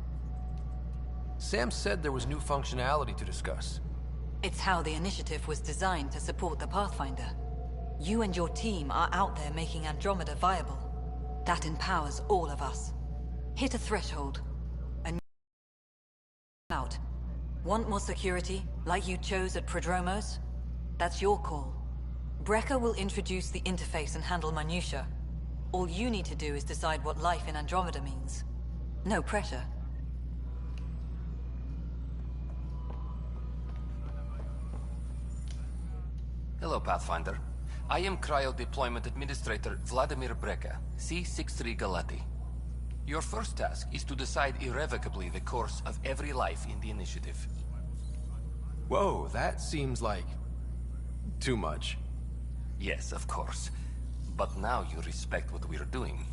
Sam said there was new functionality to discuss. It's how the initiative was designed to support the Pathfinder. You and your team are out there making Andromeda viable. That empowers all of us. Hit a threshold. And out. Want more security, like you chose at Prodromos? That's your call. Brecker will introduce the interface and handle minutiae. All you need to do is decide what life in Andromeda means. No pressure. Hello, Pathfinder. I am Cryo Deployment Administrator Vladimir Brecker, C-63 Galati. Your first task is to decide irrevocably the course of every life in the initiative. Whoa, that seems like... too much. Yes, of course. But now you respect what we're doing.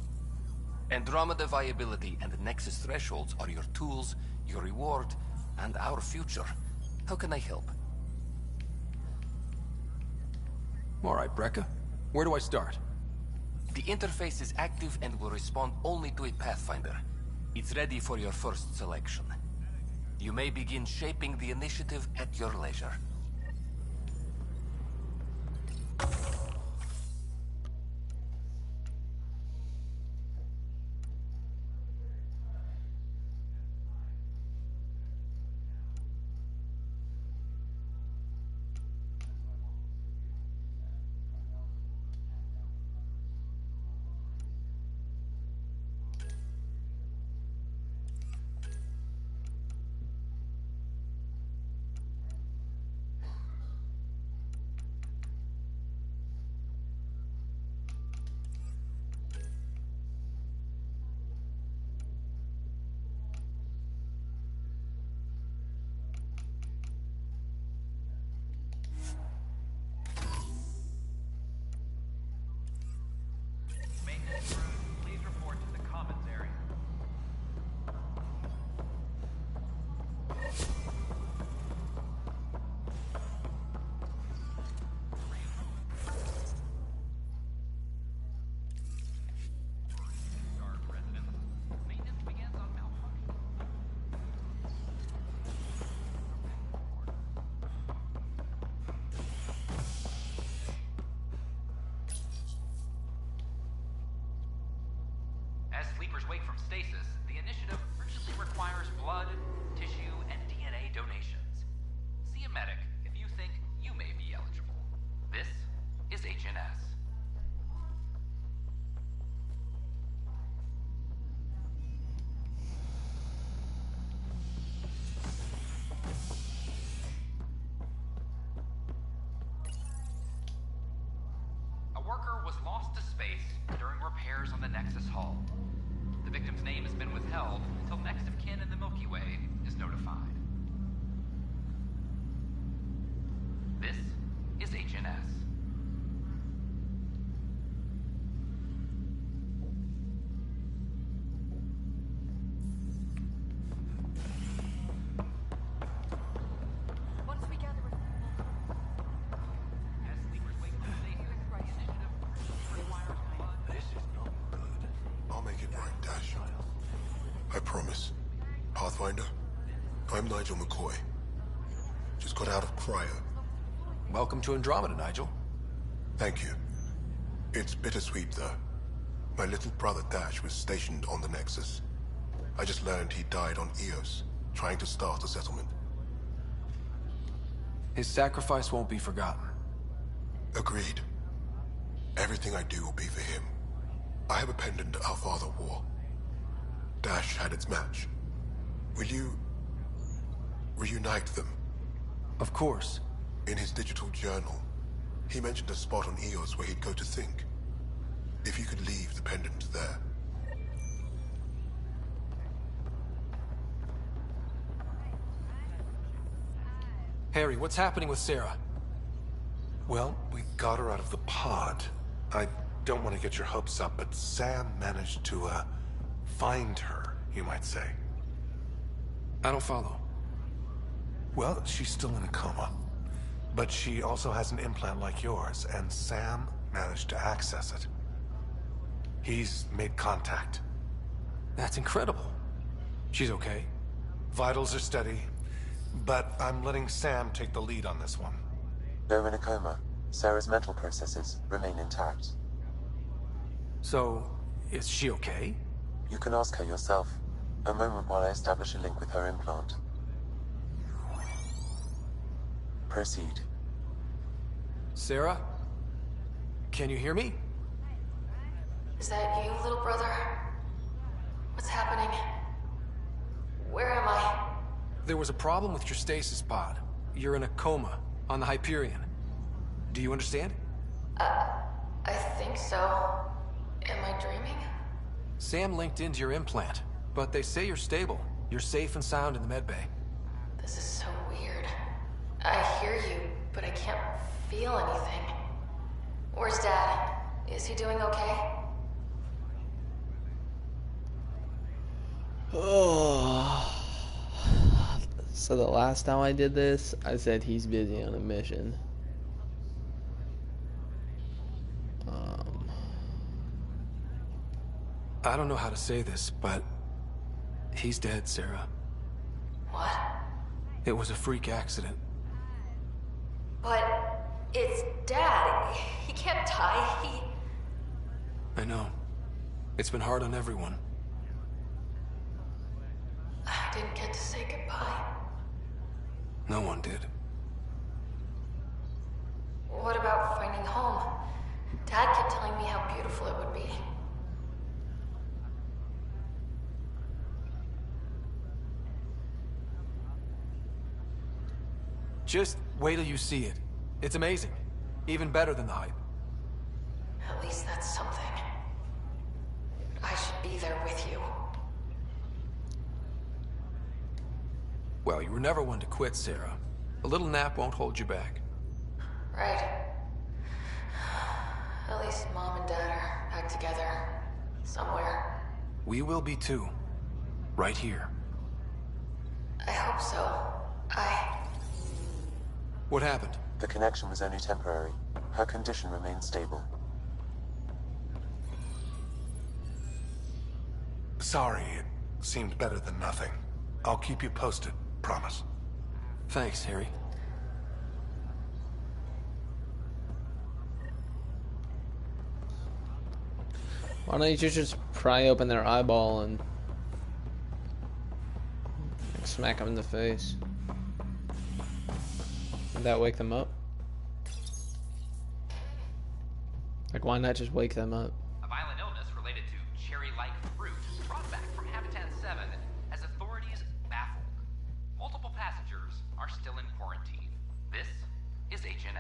Andromeda viability and Nexus thresholds are your tools, your reward, and our future. How can I help? All right, Brekka. Where do I start? The interface is active and will respond only to a Pathfinder. It's ready for your first selection. You may begin shaping the initiative at your leisure. As sleepers wake from stasis, the initiative urgently requires blood, tissue, and DNA donations. See a medic if you think you may be eligible. This is HNS. A worker was lost to space during repairs on the Nexus hull. The victim's name has been withheld until next of kin in the Milky Way is notified. This is HNS. promise. Pathfinder, I'm Nigel McCoy. Just got out of cryo. Welcome to Andromeda, Nigel. Thank you. It's bittersweet, though. My little brother Dash was stationed on the Nexus. I just learned he died on Eos, trying to start a settlement. His sacrifice won't be forgotten. Agreed. Everything I do will be for him. I have a pendant our father wore. Dash had its match. Will you reunite them? Of course. In his digital journal, he mentioned a spot on Eos where he'd go to think. If you could leave the pendant there. Harry, what's happening with Sarah? Well, we got her out of the pod. I don't want to get your hopes up, but Sam managed to, find her, you might say. I don't follow. Well, she's still in a coma. But she also has an implant like yours, and Sam managed to access it. He's made contact. That's incredible. She's okay? Vitals are steady, but I'm letting Sam take the lead on this one. Though in a coma, Sarah's mental processes remain intact. So, is she okay? You can ask her yourself. A moment while I establish a link with her implant. Proceed. Sarah? Can you hear me? Is that you, little brother? What's happening? Where am I? There was a problem with your stasis pod. You're in a coma on the Hyperion. Do you understand? I think so. Am I dreaming? Sam linked into your implant, but they say you're stable. You're safe and sound in the medbay. This is so weird. I hear you, but I can't feel anything. Where's Dad? Is he doing okay? Oh. So the last time I did this, I said he's busy on a mission. I don't know how to say this, but he's dead, Sarah. What? It was a freak accident. But it's Dad. He can't die. I know. It's been hard on everyone. I didn't get to say goodbye. No one did. What about finding home? Dad kept telling me how beautiful it would be. Just wait till you see it. It's amazing. Even better than the hype. At least that's something. I should be there with you. Well, you were never one to quit, Sarah. A little nap won't hold you back. Right. At least Mom and Dad are back together. Somewhere. We will be too. Right here. I hope so. What happened? The connection was only temporary. Her condition remains stable. Sorry, it seemed better than nothing. I'll keep you posted, promise. Thanks, Harry. Why don't you just pry open their eyeball and smack them in the face? Would that wake them up? Like, why not just wake them up? A violent illness related to cherry-like fruit brought back from Habitat 7 has authorities baffled. Multiple passengers are still in quarantine. This is HNS.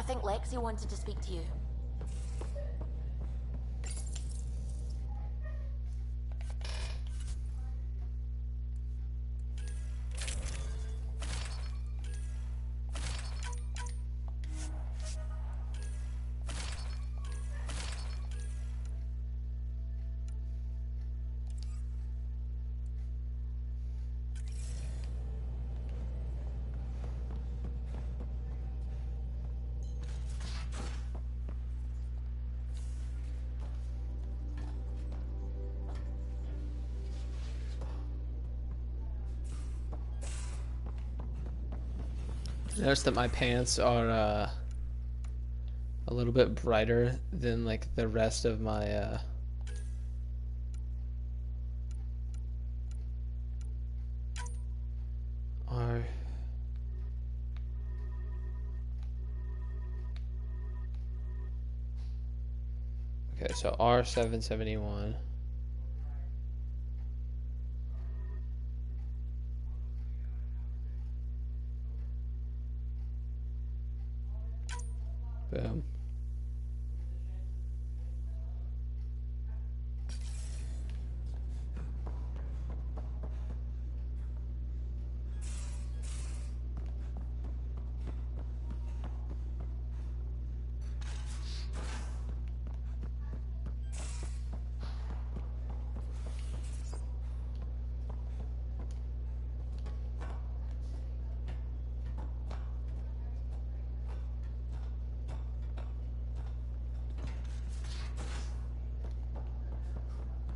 I think Lexi wanted to speak to you. Notice that my pants are a little bit brighter than like the rest of my are. Okay, so R771. Boom.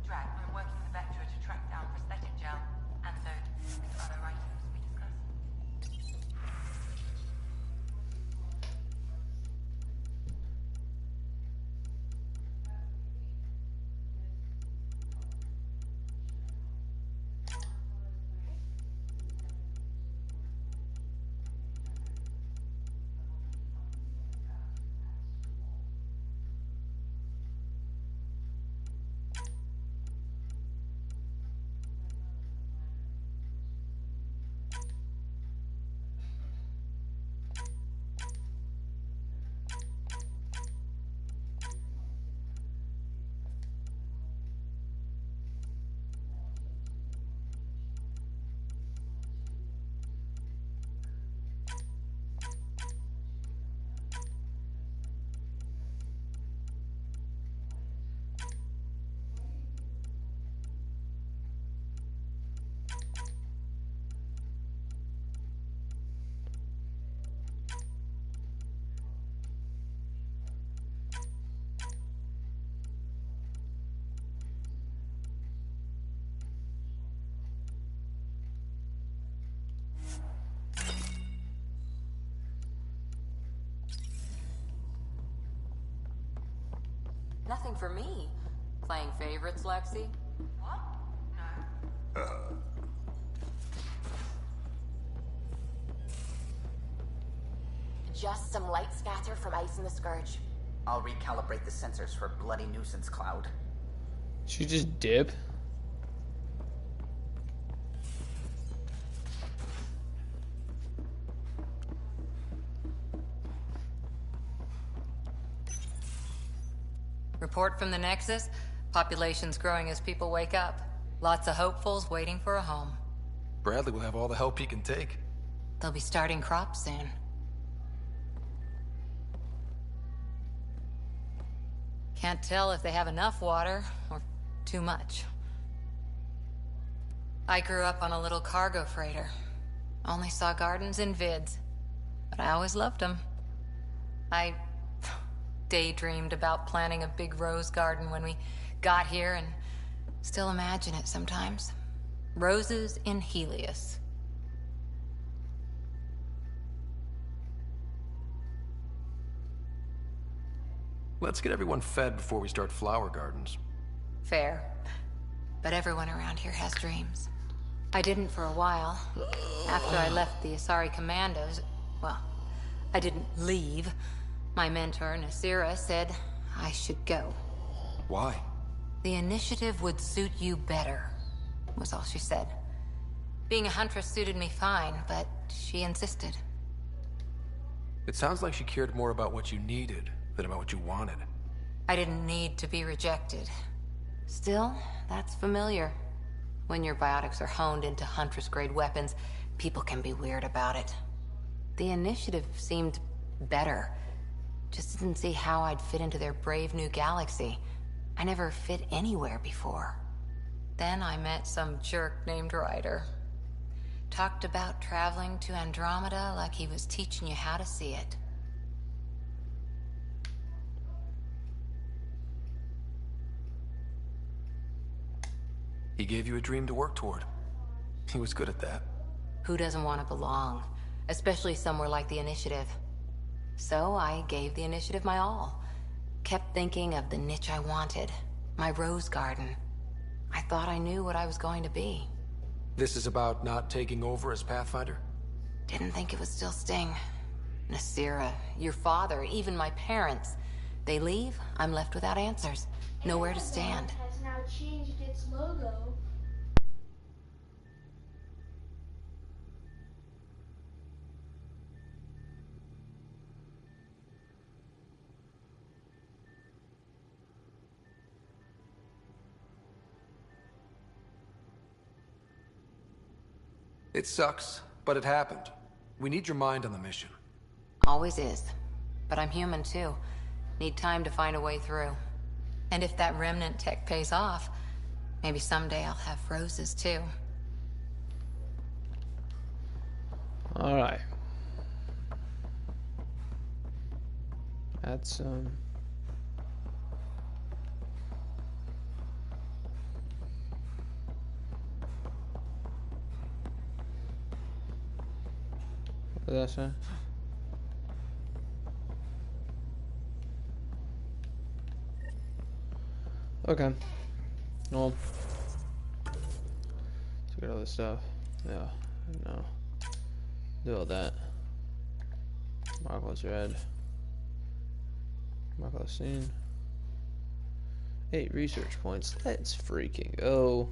We're working with Vectra to track down prosthetic gel, antidote, and other items we discussed. Nothing for me. Playing favorites, Lexi? What? No. Just some light scatter from ice in the Scourge. I'll recalibrate the sensors for bloody nuisance cloud. Should you just dip? Report from the Nexus. Population's growing as people wake up. Lots of hopefuls waiting for a home. Bradley will have all the help he can take. They'll be starting crops soon. Can't tell if they have enough water or too much. I grew up on a little cargo freighter. Only saw gardens in vids, but I always loved them. I daydreamed about planting a big rose garden when we got here and still imagine it sometimes. Roses in Helios. Let's get everyone fed before we start flower gardens. Fair. But everyone around here has dreams. I didn't for a while. After I left the Asari Commandos, well, I didn't leave. My mentor, Nasira, said I should go. Why? The initiative would suit you better, was all she said. Being a huntress suited me fine, but she insisted. It sounds like she cared more about what you needed than about what you wanted. I didn't need to be rejected. Still, that's familiar. When your biotics are honed into Huntress-grade weapons, people can be weird about it. The initiative seemed better. Just didn't see how I'd fit into their brave new galaxy. I never fit anywhere before. Then I met some jerk named Ryder. Talked about traveling to Andromeda like he was teaching you how to see it. He gave you a dream to work toward. He was good at that. Who doesn't want to belong? Especially somewhere like the Initiative. So I gave the Initiative my all. Kept thinking of the niche I wanted. My rose garden. I thought I knew what I was going to be. This is about not taking over as Pathfinder? Didn't think it would still sting. Nasira, your father, even my parents. They leave, I'm left without answers. Nowhere to stand. Has now changed its logo. It sucks, but it happened. We need your mind on the mission. Always is. But I'm human too. Need time to find a way through. And if that remnant tech pays off, maybe someday I'll have roses too. Alright. That's what did that say? Okay. Well, let's get all this stuff. Yeah, no. Do all that. Marco's red. Marco's seen. 8 research points. Let's freaking go.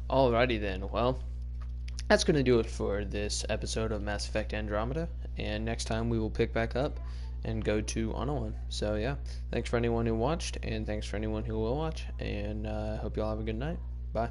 Alrighty then, well, that's going to do it for this episode of Mass Effect Andromeda, and next time we will pick back up and go to Onawan. So yeah, thanks for anyone who watched, and thanks for anyone who will watch, and I hope you all have a good night. Bye.